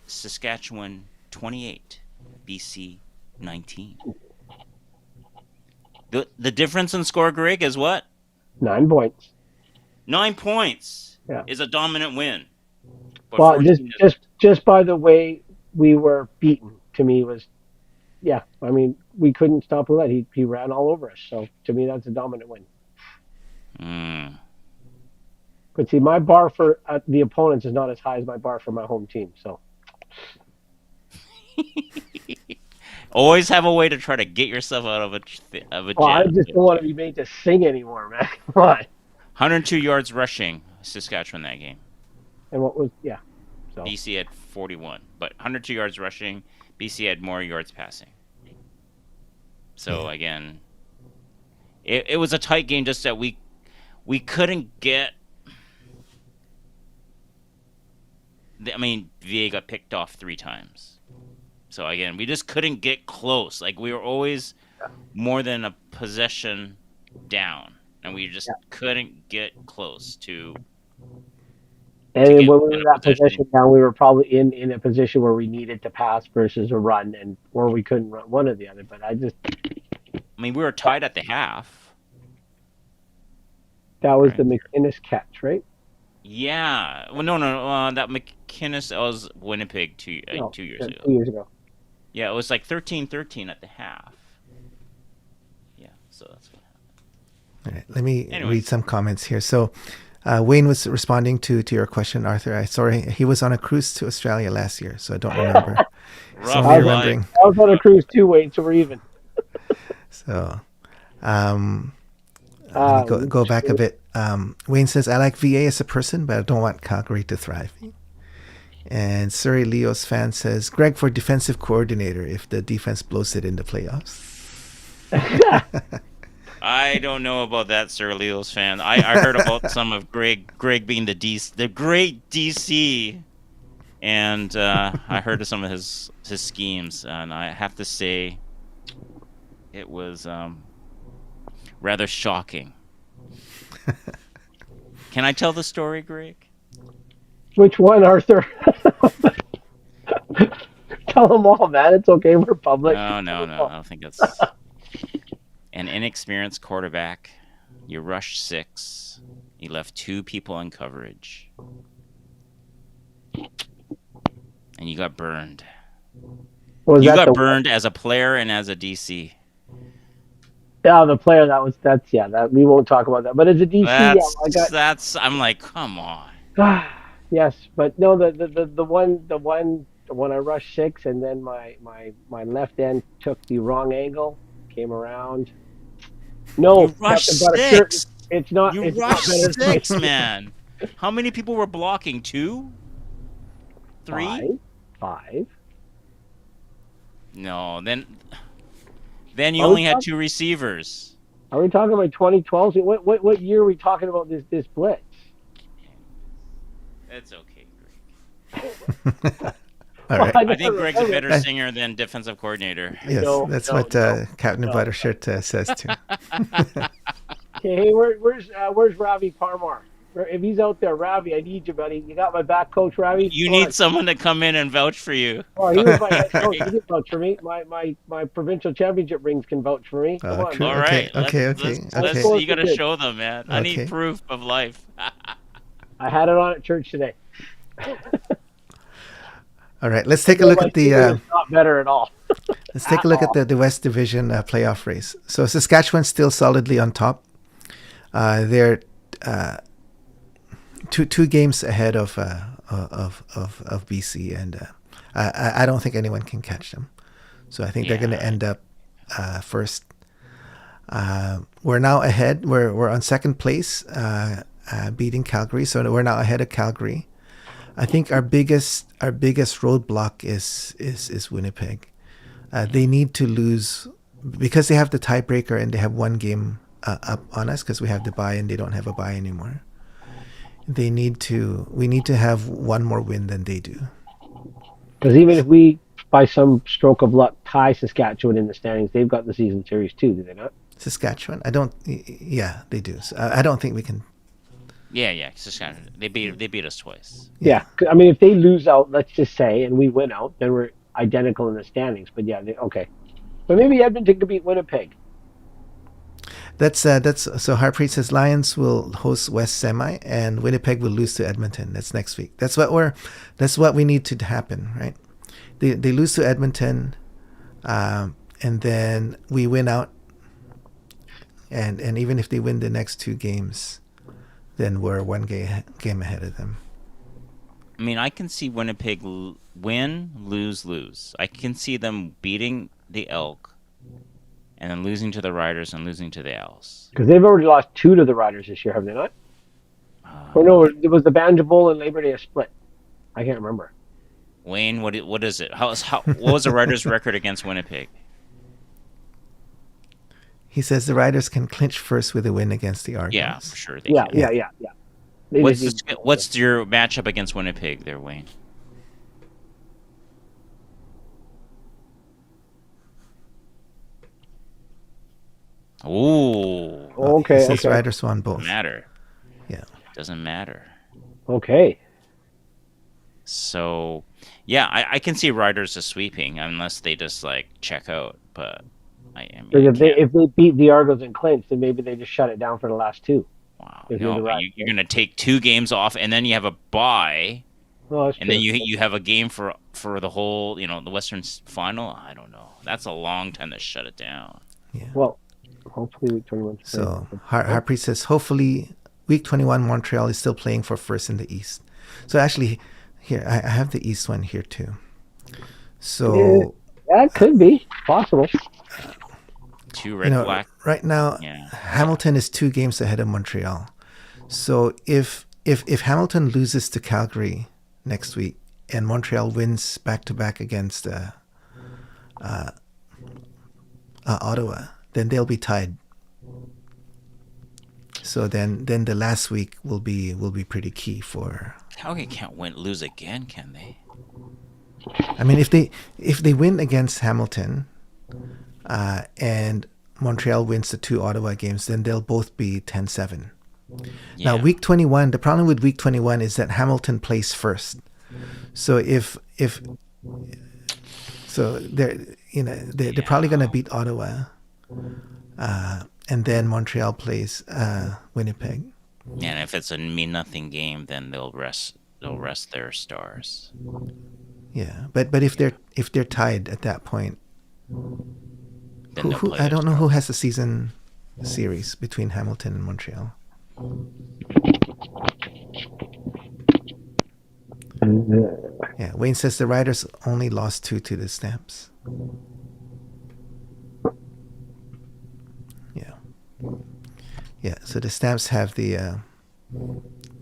Saskatchewan 28, BC 19. The difference in score, Greg, is what? 9 points. 9 points. Yeah. Is a dominant win. But well, just by the way we were beaten, to me was, yeah. I mean, we couldn't stop Ouellette. He ran all over us. So to me, that's a dominant win. But see, my bar for the opponents is not as high as my bar for my home team. So always have a way to try to get yourself out of a jam. I just don't want to be made to sing anymore, man. Come on. 102 yards rushing, Saskatchewan that game. And what was So. BC had 41, but 102 yards rushing. BC had more yards passing. So again, it was a tight game. Just that we couldn't get. I mean, VA got picked off 3 times. So again, we just couldn't get close. Like we were always more than a possession down, and we just couldn't get close to. And when we were that possession down, we were probably in a position where we needed to pass versus a run, or we couldn't run one or the other. But I mean, we were tied at the half. That was the McInnes catch, right? Yeah. Well, no. That McInnes was Winnipeg 2 years ago. 2 years ago. Yeah, it was like 13-13 at the half. Yeah, so that's what happened. All right, let me read some comments here. So, Wayne was responding to your question, Arthur. I saw he was on a cruise to Australia last year, so I don't remember. So I'm remembering. I was on a cruise too, Wayne, so we're even. So, let me go back a bit. Wayne says, I like VA as a person, but I don't want Calgary to thrive. And Surrey Leo's fan says, Greg for defensive coordinator if the defense blows it in the playoffs. I don't know about that, Sir Leo's fan. I heard about some of Greg being the great DC, and I heard of some of his schemes, and I have to say it was rather shocking. Can I tell the story, Greg? Which one, Arthur? Tell them all, man. It's okay. We're public. No. I don't think that's an inexperienced quarterback. You rushed 6. You left 2 people in coverage, and you got burned. You got burned as a player and as a DC. Yeah, the player that we won't talk about that. But as a DC, I'm like, come on. Yes, but no, the one I rushed 6, and then my left end took the wrong angle, came around. No, you rushed 6. It's not. You it's rushed not 6, man. How many people were blocking? 2, 3, 5. No, then you only had 2 receivers. Are we talking about 2012? What year are we talking about this blitz? It's okay, Greg. All right. I think Greg's a better singer than defensive coordinator. Yes, that's what Captain Buttershirt says too. Hey, where's Ravi Parmar? If he's out there, Ravi, I need you, buddy. You got my back, Coach Ravi. You need someone to come in and vouch for you. Oh, he was my head coach. He did vouch for me. My provincial championship rings can vouch for me. Come on. All right. Okay. You got to show them, man. I need proof of life. I had it on at church today. All All right, let's take a look at the It's not better at all. let's take a look at the West Division playoff race. So Saskatchewan's still solidly on top. They're two games ahead of BC, and I don't think anyone can catch them. So I think they're going to end up first. We're now ahead. We're on second place, beating Calgary. So we're now ahead of Calgary. I think our biggest roadblock is Winnipeg. They need to lose because they have the tiebreaker and they have one game up on us because we have the bye and they don't have a bye anymore. We need to have one more win than they do. Because even if we, by some stroke of luck, tie Saskatchewan in the standings, they've got the season series too, do they not? Saskatchewan, yeah, they do. So I don't think we can. Yeah. Saskatchewan. They beat us twice. Yeah. I mean, if they lose out, let's just say, and we win out, then we're identical in the standings. But yeah, okay. But maybe Edmonton could beat Winnipeg. That's so. Harpreet says Lions will host West Semi and Winnipeg will lose to Edmonton. That's next week. That's what we need to happen, right? They lose to Edmonton, and then we win out, and even if they win the next two games, then we're one game ahead of them. I mean, I can see Winnipeg win, lose. I can see them beating the Elk and then losing to the Riders and losing to the Owls. Because they've already lost 2 to the Riders this year, have they not? Or no, it was the Banjo Bowl and Labor Day a split. I can't remember. Wayne, what is it? What was the Riders' record against Winnipeg? He says the Riders can clinch first with a win against the Argos. Yeah, for sure. Yeah. What's your matchup against Winnipeg there, Wayne? Ooh. Okay. He says Riders won both. Doesn't matter. Yeah. Doesn't matter. Okay. So, yeah, I can see Riders as sweeping unless they just like check out. But if they beat the Argos and clinch, then maybe they just shut it down for the last 2. Wow. No, you're going to take 2 games off, and then you have a bye, and then you have a game for the whole, the Western Final. I don't know. That's a long time to shut it down. Yeah. Well, hopefully week 21. So Harpreet says hopefully week 21 Montreal is still playing for first in the East. So actually, here I have the East one here too. So that could be possible. 2 red black. Right now, Hamilton is 2 games ahead of Montreal. So if Hamilton loses to Calgary next week and Montreal wins back to back against Ottawa, then they'll be tied. So then the last week will be pretty key for. Calgary can't lose again, can they? I mean, if they win against Hamilton, and Montreal wins the 2 Ottawa games, then they'll both be 10-7. Yeah. Now, week 21. The problem with week 21 is that Hamilton plays first. So they're probably going to beat Ottawa, and then Montreal plays Winnipeg. And if it's a nothing game, then they'll rest their stars. Yeah, but if they're tied at that point, then I don't know who has the season series between Hamilton and Montreal. Yeah, Wayne says the Riders only lost 2 to the Stamps. Yeah. So the Stamps have the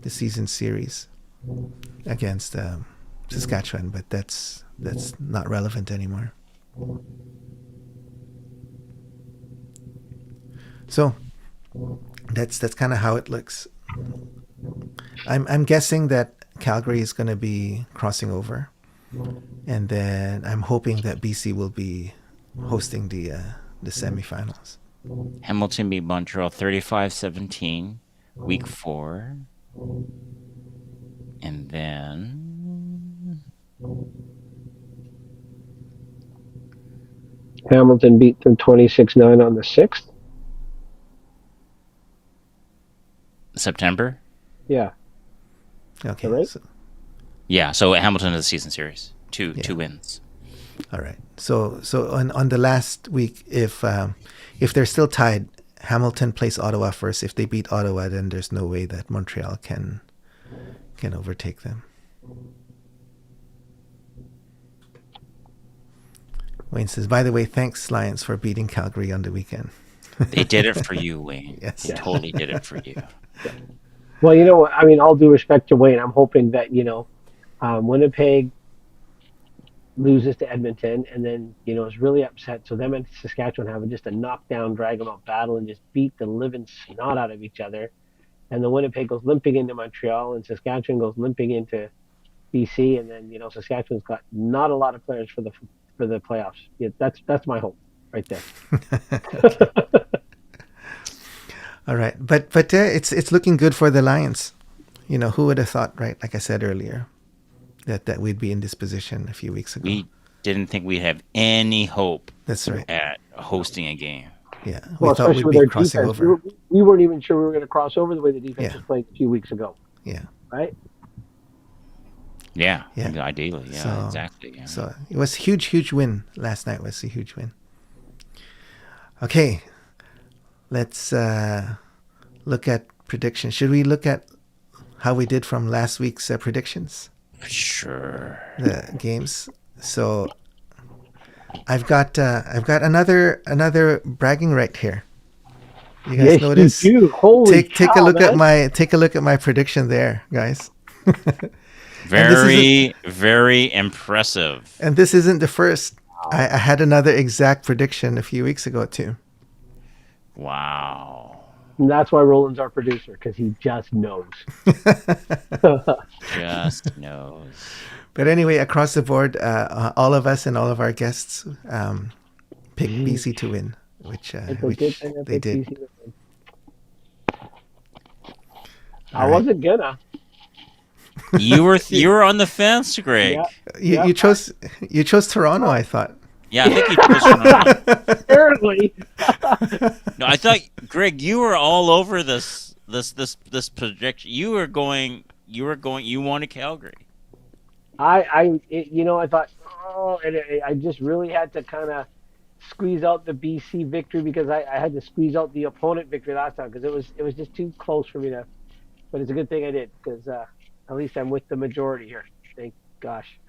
season series against Saskatchewan, but that's not relevant anymore. So that's kind of how it looks. I'm guessing that Calgary is going to be crossing over, and then I'm hoping that BC will be hosting the semifinals. Hamilton beat Montreal 35-17, week 4, and then Hamilton beat them 26-9 on the 6th. September. Yeah. Okay. Right? So Hamilton is the season series. Two Yeah. two wins. All right. So on the last week, if they're still tied, Hamilton plays Ottawa first. If they beat Ottawa, then there's no way that Montreal can overtake them. Wayne says, by the way, thanks, Lions, for beating Calgary on the weekend. They did it for you, Wayne. Yes. They totally did it for you. Well, you know what? I mean, all due respect to Wayne, I'm hoping that, Winnipeg loses to Edmonton and then, is really upset. So them and Saskatchewan have just a knockdown, drag them out battle and just beat the living snot out of each other. And the Winnipeg goes limping into Montreal and Saskatchewan goes limping into BC. And then, Saskatchewan's got not a lot of players for the playoffs. Yeah, that's my hope right there. All right. But it's looking good for the Lions. Who would have thought, right? Like I said earlier, that we'd be in this position a few weeks ago. We didn't think we'd have any hope. That's right. At hosting a game. Yeah. Well, we thought especially we'd with be our crossing defense. over. We weren't even sure we were going to cross over the way the defense Yeah. was playing a few weeks ago. Yeah. Right? Yeah. Yeah. Ideally. Yeah, So- exactly. Yeah. So it was a huge win. Last night was a huge win. Okay. Let's look at predictions. Should we look at how we did from last week's predictions? Sure. The games. So I've got another bragging right here. You guys Yes, notice? you do. Holy Take a cow, look man. at my prediction there, guys. Very impressive. And this isn't the first. I had another exact prediction a few weeks ago too. Wow. And that's why Roland's our producer, because he just knows. Just knows. But anyway, across the board, all of us and all of our guests picked BC to win, which they did. I wasn't gonna. You were on the fence, Greg. Yeah. You chose Toronto, I thought. Yeah, I think you chose Toronto. Apparently. No, I thought, Greg, you were all over this projection. You wanted Calgary. I thought, I just really had to kind of squeeze out the BC victory because I had to squeeze out the opponent victory last time because it was just too close for me to. But it's a good thing I did because at least I'm with the majority here. Thank gosh.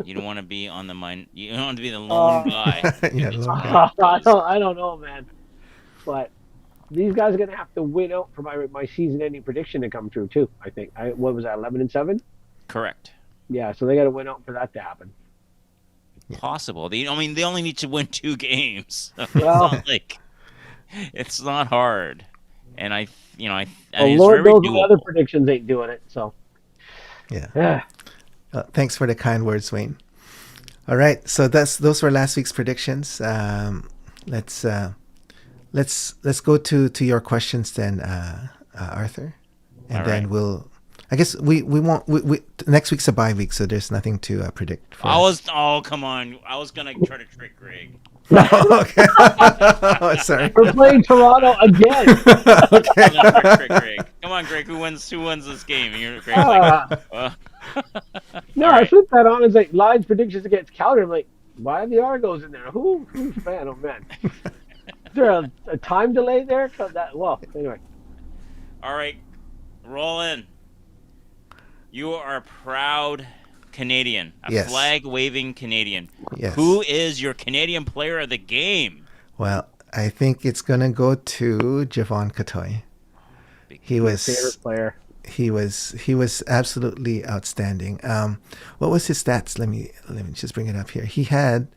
You don't want to be on the mind. You don't want to be the lone guy. Yeah, the lone guy. I don't know, man. But these guys are gonna have to win out for my season-ending prediction to come true too. I think. What was that? 11-7. Correct. Yeah, so they got to win out for that to happen. Possible. They only need to win 2 games. Well, it's not hard, and I well, it's Lord very knows the doable. other predictions ain't doing it. So Yeah. Thanks for the kind words, Wayne. All right, so those were last week's predictions. Let's go to your questions then, Arthur, and All then right. we'll. I guess we won't. Next week's a bye week, so there's nothing to predict. Come on. I was gonna try to trick Greg. Okay. Oh, sorry. we're playing Toronto again. Okay. I'm gonna try to trick Greg. Come on, Greg. Who wins this game? And you're Greg's like, No, All I right. flipped that on. It's like Lions predictions against Calgary. I'm like, why are the Argos in there? Who's fan? Oh man, is there a time delay there? Anyway. All right, Roland. You are a proud Canadian, a Yes. flag-waving Canadian. Yes. Who is your Canadian player of the game? Well, I think it's gonna go to Javon Katoy. He was Favorite player. he was absolutely outstanding. What was his stats? Let me just bring it up here. He had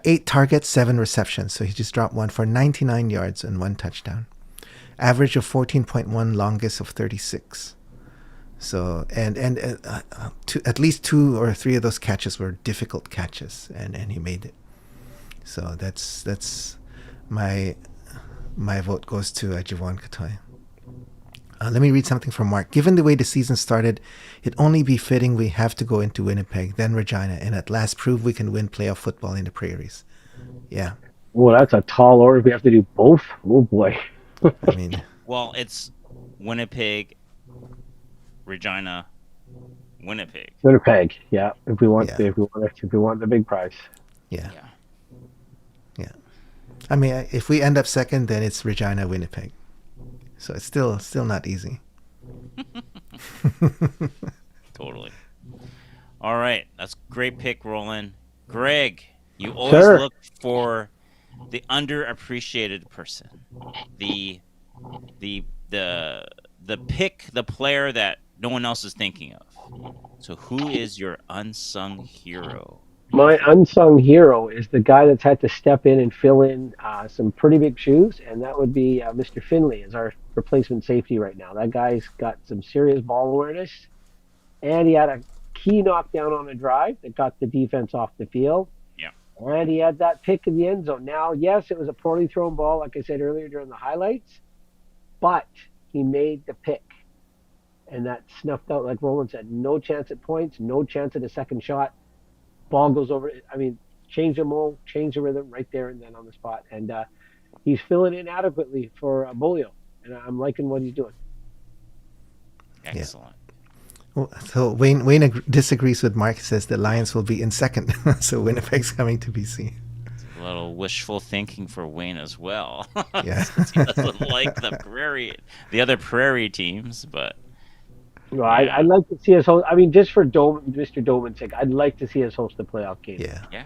8 targets, 7 receptions. So he just dropped one for 99 yards and 1 touchdown. Average of 14.1, longest of 36. So and at least 2 or 3 of those catches were difficult catches, and he made it. So that's my vote goes to Javon Katoy. Let me read something from Mark. Given the way the season started, it'd only be fitting we have to go into Winnipeg, then Regina, and at last prove we can win playoff football in the prairies. Yeah. Well, that's a tall order. We have to do both. Oh boy. I mean, Well, it's Winnipeg, Regina, Winnipeg. Winnipeg. Yeah, if we want Yeah. the big prize. Yeah. Yeah. Yeah. I mean, if we end up second, then it's Regina, Winnipeg. So it's still not easy. Totally. All right. That's great pick, Roland. Greg, you always Sir. look for the underappreciated person. The the the the pick, the player that no one else is thinking of. So who is your unsung hero? My unsung hero is the guy that's had to step in and fill in some pretty big shoes, and that would be Mr. Finley as our replacement safety right now. That guy's got some serious ball awareness, and he had a key knockdown on a drive that got the defense off the field. Yeah. And he had that pick in the end zone. Now, yes, it was a poorly thrown ball, like I said earlier during the highlights, but he made the pick. And that snuffed out, like Roland said, no chance at points, no chance at a second shot. Ball goes over. I mean, change the move, change the rhythm right there and then on the spot. And he's filling in adequately for Bolio. And I'm liking what he's doing. Excellent. So Wayne disagrees with Mark. He says the Lions will be in second. So Winnipeg's coming to BC. A little wishful thinking for Wayne as well. Yeah. Since he doesn't like the other prairie teams, but Well, I'd like to see us host. I mean, just for Mr. Doman's sake, I'd like to see us host a playoff game. Yeah. yeah.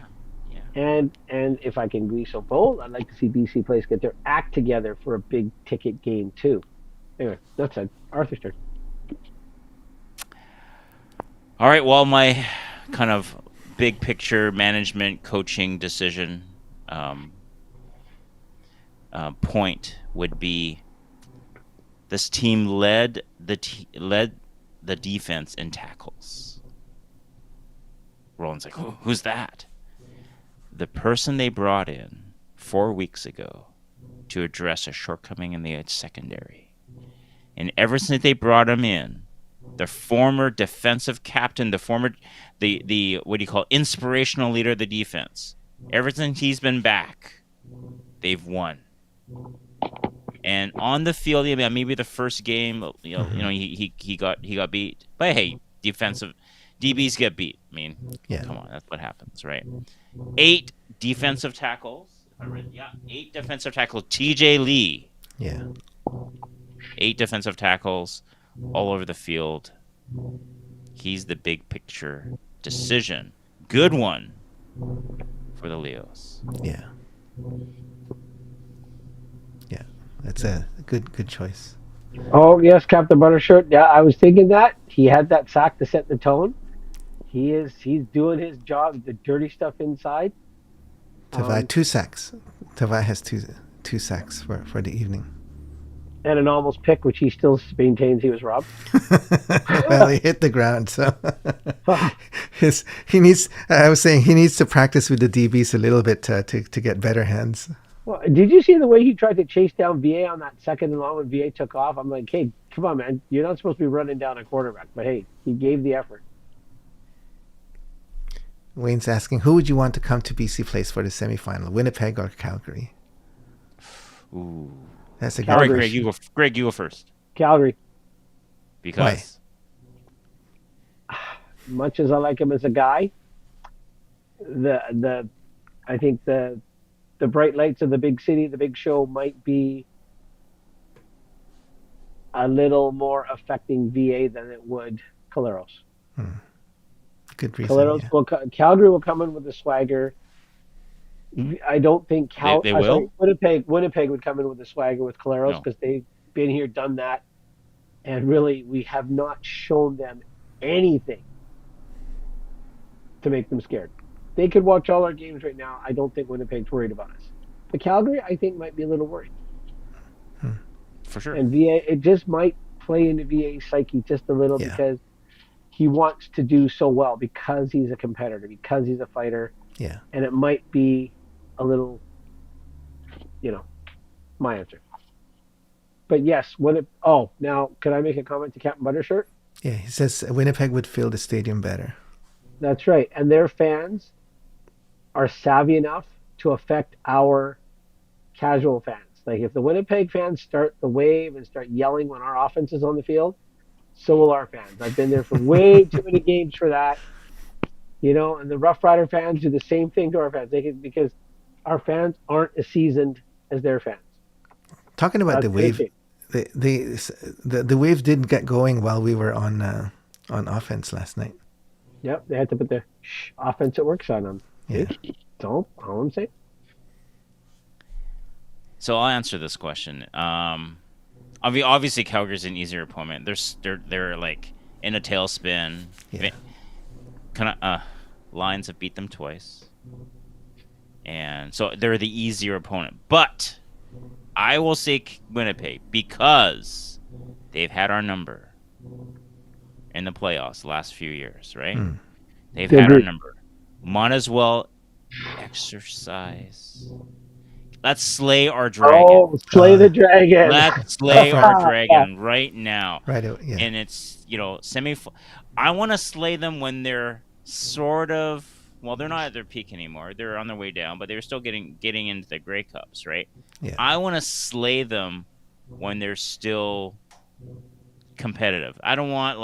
And if I can be so bold, I'd like to see BC Place get their act together for a big ticket game too. Anyway, that's it. Arthur's turn. All right. Well, my kind of big picture management coaching decision point would be this team led the defense in tackles. Roland's like, who's that? The person they brought in 4 weeks ago to address a shortcoming in the secondary. And ever since they brought him in, the former defensive captain, the what do you call inspirational leader of the defense, ever since he's been back, they've won. And on the field, yeah, maybe the first game, he got beat. But hey, defensive DBs get beat. I mean, come on, that's what happens, right? 8 defensive tackles. 8 defensive tackles. TJ Lee. Yeah. 8 defensive tackles all over the field. He's the big picture decision. Good one for the Leos. Yeah. Yeah. That's a good choice. Oh yes, Captain Buttershirt. Yeah, I was thinking that he had that sack to set the tone. He's doing his job, the dirty stuff inside. Tavai 2 sacks. Tavai has two sacks for the evening. And an almost pick, which he still maintains he was robbed. Well, he hit the ground, so he needs. I was saying he needs to practice with the DBs a little bit to get better hands. Well, did you see the way he tried to chase down VA on that second and long when VA took off? I'm like, hey, come on, man. You're not supposed to be running down a quarterback. But hey, he gave the effort. Wayne's asking, who would you want to come to BC Place for the semifinal, Winnipeg or Calgary? Ooh. That's a good All right, question. Greg, you go first. Calgary. Because? Why? Much as I like him as a guy, I think the bright lights of the big city, the big show might be a little more affecting VA than it would Caleros. Good reason. Calgary will come in with a swagger. I don't think They will? Winnipeg would come in with a swagger with Caleros because they've been here, done that, and really we have not shown them anything to make them scared. They could watch all our games right now. I don't think Winnipeg's worried about us. But Calgary, I think, might be a little worried. For sure. And VA, it just might play into VA's psyche just a little because he wants to do so well because he's a competitor, because he's a fighter. Yeah. And it might be a little, my answer. But yes, now can I make a comment to Captain Buttershirt? Yeah, he says Winnipeg would fill the stadium better. That's right. And their fans are savvy enough to affect our casual fans. Like if the Winnipeg fans start the wave and start yelling when our offense is on the field, So will our fans. I've been there for way too many games for that. And the Rough Rider fans do the same thing to our fans. Because our fans aren't as seasoned as their fans. Talking about That's the their wave, team. the wave didn't get going while we were on offense last night. Yep, they had to put the offense at work sign on. Yeah. That's all I'm saying. So I'll answer this question. Obviously Calgary's an easier opponent. They're like in a tailspin. Yeah. Lions have beat them twice, and so they're the easier opponent. But I will say Winnipeg because they've had our number in the playoffs the last few years, right? They've had our number. Might as well exercise. Let's slay our dragon. Oh, slay the dragon. Let's slay our dragon right now. Right. Yeah. And it's, I want to slay them when they're sort of, well, they're not at their peak anymore. They're on their way down, but they're still getting into the Grey Cups, right? Yeah. I want to slay them when they're still competitive. I don't want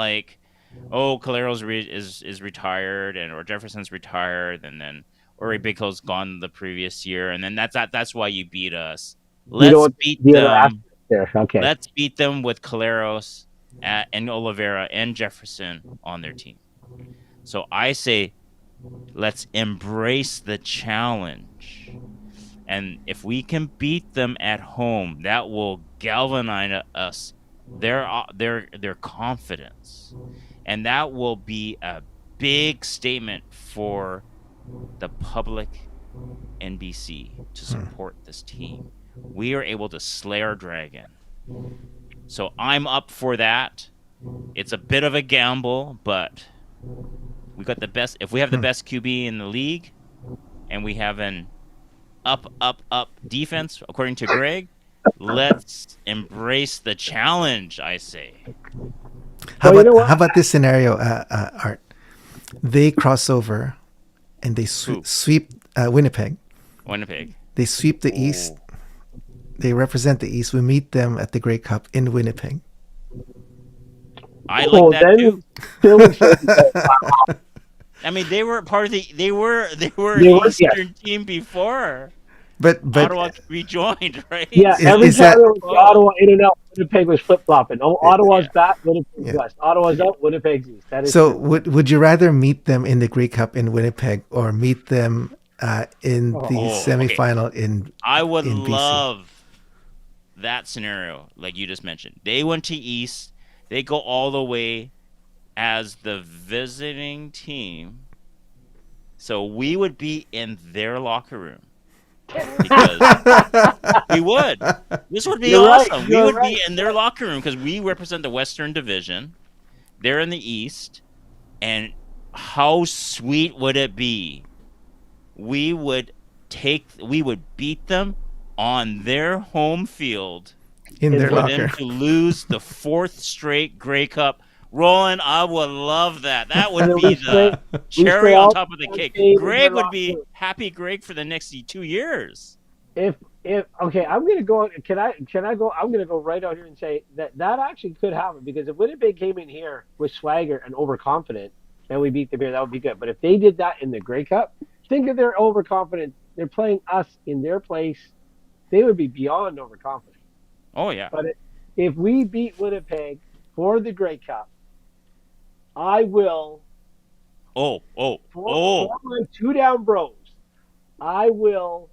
Calero's is retired or Jefferson's retired, and then Uri Bigco's gone the previous year, and then that's why you beat us. Let's beat them. Okay. Let's beat them with Caleros and Oliveira and Jefferson on their team. So I say, let's embrace the challenge. And if we can beat them at home, that will galvanize us, their confidence. And that will be a big statement for the public NBC to support this team. We are able to slay our dragon. So I'm up for that. It's a bit of a gamble, but we got the best. If we have the best QB in the league, and we have an up defense, according to Greg, let's embrace the challenge, I say. How about this scenario, Art? They cross over and they sweep Winnipeg. They sweep the East. They represent the East. We meet them at the Grey Cup in Winnipeg. I like that too. I mean, they were part of they were an Eastern team before. But Ottawa rejoined, right? Yeah, every time there was Ottawa in and out, Winnipeg was flip flopping. Oh, Ottawa's back, Winnipeg's west. Ottawa's up, Winnipeg's east. That is so. Would you rather meet them in the Grey Cup in Winnipeg or meet them in the semifinal in? I would in BC? Love that scenario, like you just mentioned. They went to East. They go all the way as the visiting team, so we would be in their locker room. Because we would. This would be awesome. We would be in their locker room because we represent the Western Division. They're in the East. And how sweet would it be? We would beat them on their home field in their locker. For them to lose the 4th straight Grey Cup. Roland, I would love that. That would be the cherry on top of the cake. Greg would be happy, Greg, for the next 2 years. If I'm gonna go. Can I go? I'm gonna go right out here and say that actually could happen, because if Winnipeg came in here with swagger and overconfident and we beat them here, that would be good. But if they did that in the Grey Cup, think of their overconfident. They're playing us in their place. They would be beyond overconfident. Oh yeah. But if we beat Winnipeg for the Grey Cup, I will. For my 2 down bros, I will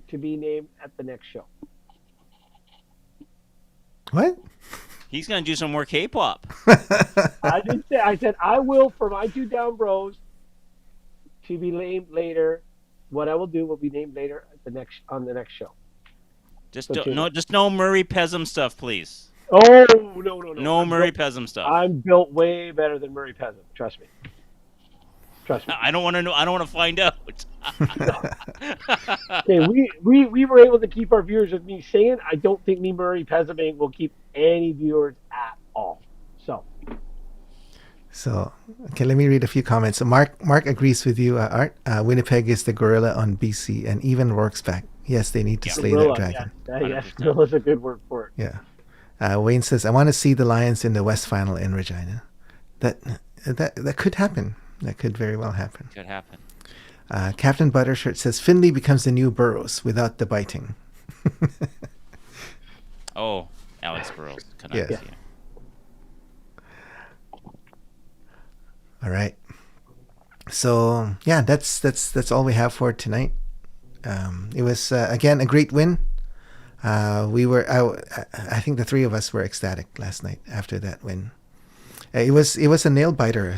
to be named at the next show. What? He's gonna do some more K-pop. I didn't say. I said I will for my 2 down bros to be named later. What I will do will be named later at on the next show. Just no Murray Pesum stuff, please. Oh no! No Murray Pesum stuff. I'm built way better than Murray Pesum. Trust me. I don't want to know. I don't want to find out. Okay, we were able to keep our viewers with me saying I don't think me Murray Pesum will keep any viewers at all. So okay, let me read a few comments. So Mark agrees with you, Art. Winnipeg is the gorilla on BC, and even Rourke's back. Yes, they need to slay that dragon. Yes, gorilla's a good word for it. Yeah. Wayne says, "I want to see the Lions in the West Final in Regina." That could happen. That could very well happen. Could happen. Captain Buttershirt says Finley becomes the new Burrows without the biting. Oh, Alex Burrows. Yeah. All right. So yeah, that's all we have for tonight. It was again a great win. I think the three of us were ecstatic last night after that win. It was a nail biter,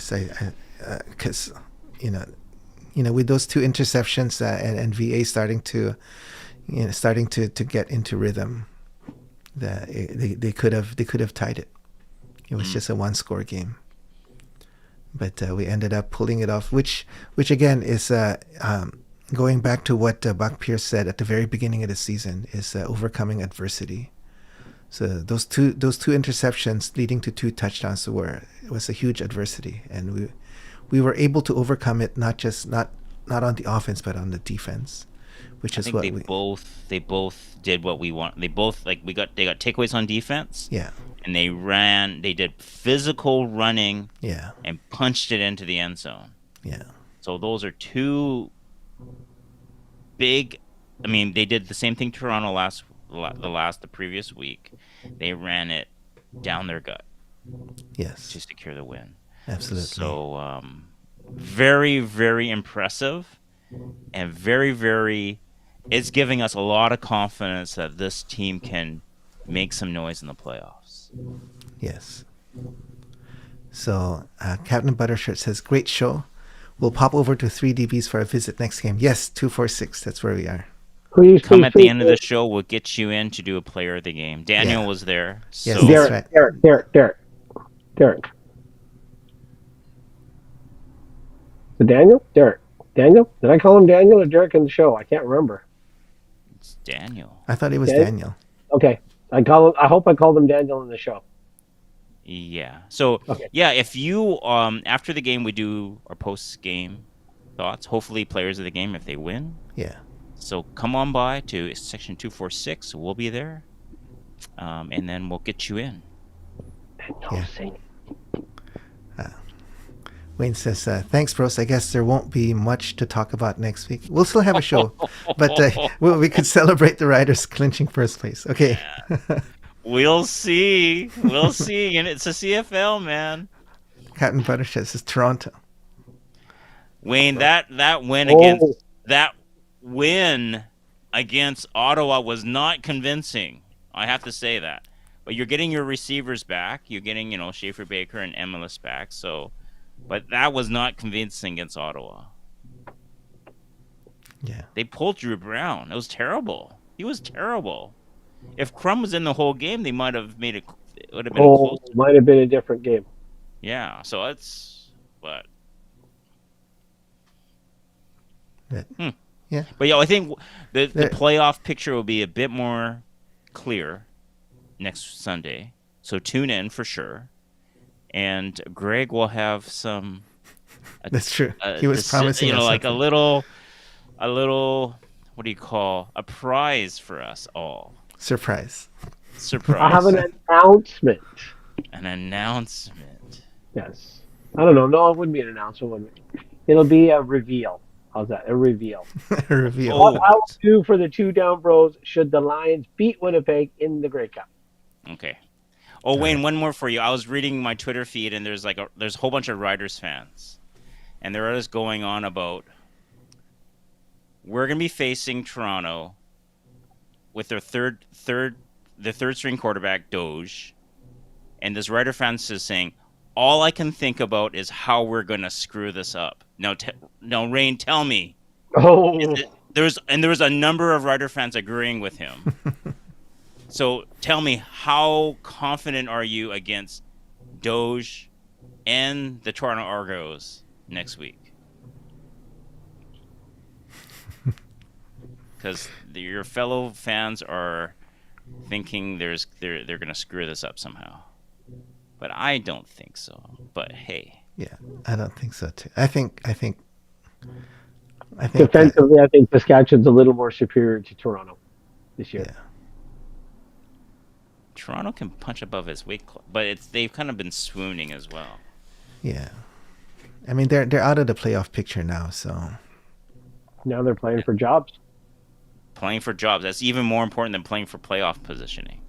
because with those two interceptions and VA starting to get into rhythm, they could have tied it. It was just a one-score game, but we ended up pulling it off, which again is going back to what Buck Pierce said at the very beginning of the season, is overcoming adversity. So those two interceptions leading to 2 touchdowns was a huge adversity, and we were able to overcome it, not on the offense but on the defense, which is what they both did what we want. They both they got takeaways on defense. Yeah. And they did physical running. Yeah. And punched it into the end zone. Yeah. So those are two big. I mean, they did the same thing Toronto the previous week. They ran it down their gut. Yes. To secure the win. Absolutely. So very, very impressive, and very, very. It's giving us a lot of confidence that this team can make some noise in the playoffs. Yes. So Captain Buttershirt says, "Great show. We'll pop over to 3DBs for a visit next game." Yes, 246. That's where we are. Please come at the end of the show. We'll get you in to do a player of the game. Daniel was there. Yes, so. that's right. Derek. The Daniel? Derek. Daniel? Did I call him Daniel or Derek in the show? I can't remember. It's Daniel. I thought it was Daniel. Okay. I hope I called him Daniel in the show. Yeah. So if you after the game we do our post game thoughts. Hopefully players of the game if they win. Yeah. So come on by to section 246. We'll be there, and then we'll get you in. Wayne says, "Thanks, bros. I guess there won't be much to talk about next week. We'll still have a show, but we could celebrate the Riders clinching first place." Okay. Yeah. We'll see. And it's a CFL, man. Captain Buttershed says Toronto. Wayne, that win against Ottawa was not convincing. I have to say that. But you're getting your receivers back. You're getting, Schaefer Baker and Emilus back. So, but that was not convincing against Ottawa. Yeah. They pulled Drew Brown. It was terrible. He was terrible. If Crum was in the whole game, they might have made it. It would have been close. Might have been a different game. Yeah. So but. Yeah. But I think the playoff picture will be a bit more clear next Sunday. So tune in for sure. And Greg will have some. That's true. He was promising us like a little. What do you call a prize for us all? Surprise. I have an announcement. An announcement. Yes. I don't know. No, it wouldn't be an announcement. It'll be a reveal. How's that? A reveal. A reveal. What I will do for the 2 down bros should the Lions beat Winnipeg in the Grey Cup. Okay. Oh, Wayne, one more for you. I was reading my Twitter feed, and there's a whole bunch of Riders fans, and they're just going on about we're going to be facing Toronto with their third string quarterback Doge, and this Rider fan is saying, all I can think about is how we're going to screw this up. Now, Rain, tell me. Oh. There was a number of Rider fans agreeing with him. So tell me, how confident are you against Doge and the Toronto Argos next week? Because your fellow fans are thinking they're going to screw this up somehow. But I don't think so. But hey. Yeah, I don't think so too. I think defensively, I think Saskatchewan's a little more superior to Toronto this year. Yeah. Toronto can punch above his weight class, but they've kind of been swooning as well. Yeah. I mean, they're out of the playoff picture now, so Now they're playing for jobs. Playing for jobs, that's even more important than playing for playoff positioning.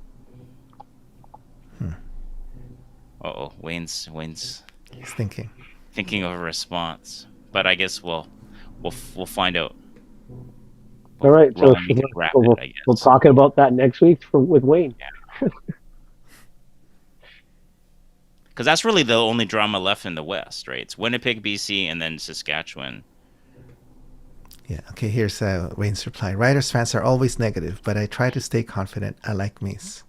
Uh-oh, Wayne's he's thinking of a response, but I guess we'll find out. All right, so Make it rapid, I guess. we'll talk about that next week with Wayne. Because that's really the only drama left in the West, right? It's Winnipeg, BC, and then Saskatchewan. Yeah. Okay. Here's Wayne's reply. Riders fans are always negative, but I try to stay confident. I like Mace.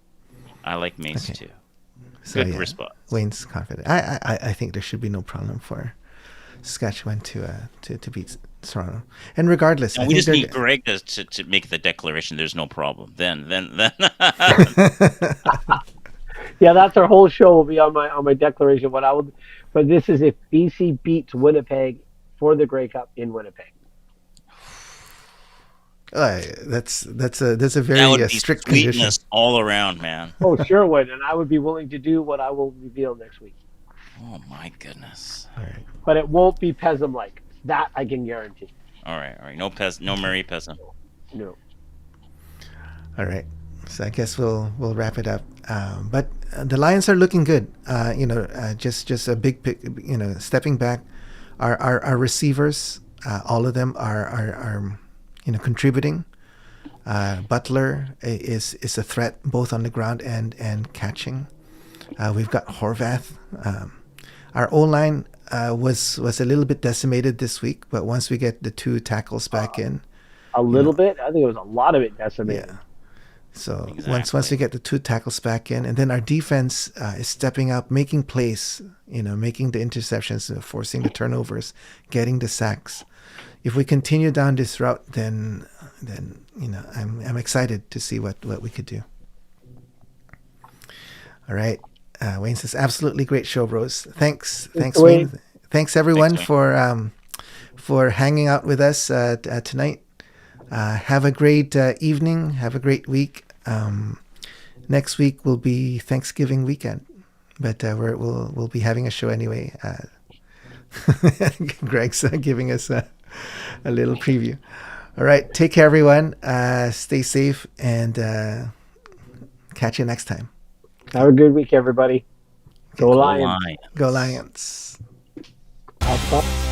I like Mace too. So, Good response. Wayne's confident. I think there should be no problem for Saskatchewan to beat Toronto. And regardless, and we just need Greg to make the declaration. There's no problem. Then. Yeah, that's our whole show will be on my declaration. But this is if BC beats Winnipeg for the Grey Cup in Winnipeg. That's a very strict condition all around, man. Oh, sure would, and I would be willing to do what I will reveal next week. Oh my goodness! All right, but it won't be Pesum like that. I can guarantee. All right. No Murray Pesum. No. All right. So I guess we'll wrap it up. But the Lions are looking good. Just a big pick. Stepping back, our receivers, all of them are contributing. Butler is a threat both on the ground and catching. We've got Horvath. Our O-line was a little bit decimated this week, but once we get the 2 tackles back in, a little bit. I think it was a lot of it decimated. Yeah. So once we get the 2 tackles back in, and then our defense is stepping up, making plays, making the interceptions, forcing the turnovers, getting the sacks. If we continue down this route, then I'm excited to see what we could do. All right. Wayne says, absolutely great show, bros. Thanks, Wayne. Thanks everyone for hanging out with us tonight. Have a great evening. Have a great week. Next week will be Thanksgiving weekend, but we'll be having a show anyway. Greg's giving us a little preview. All right, take care, everyone. Stay safe, and catch you next time. Have a good week, everybody. Go Lions. Go Lions. Have fun.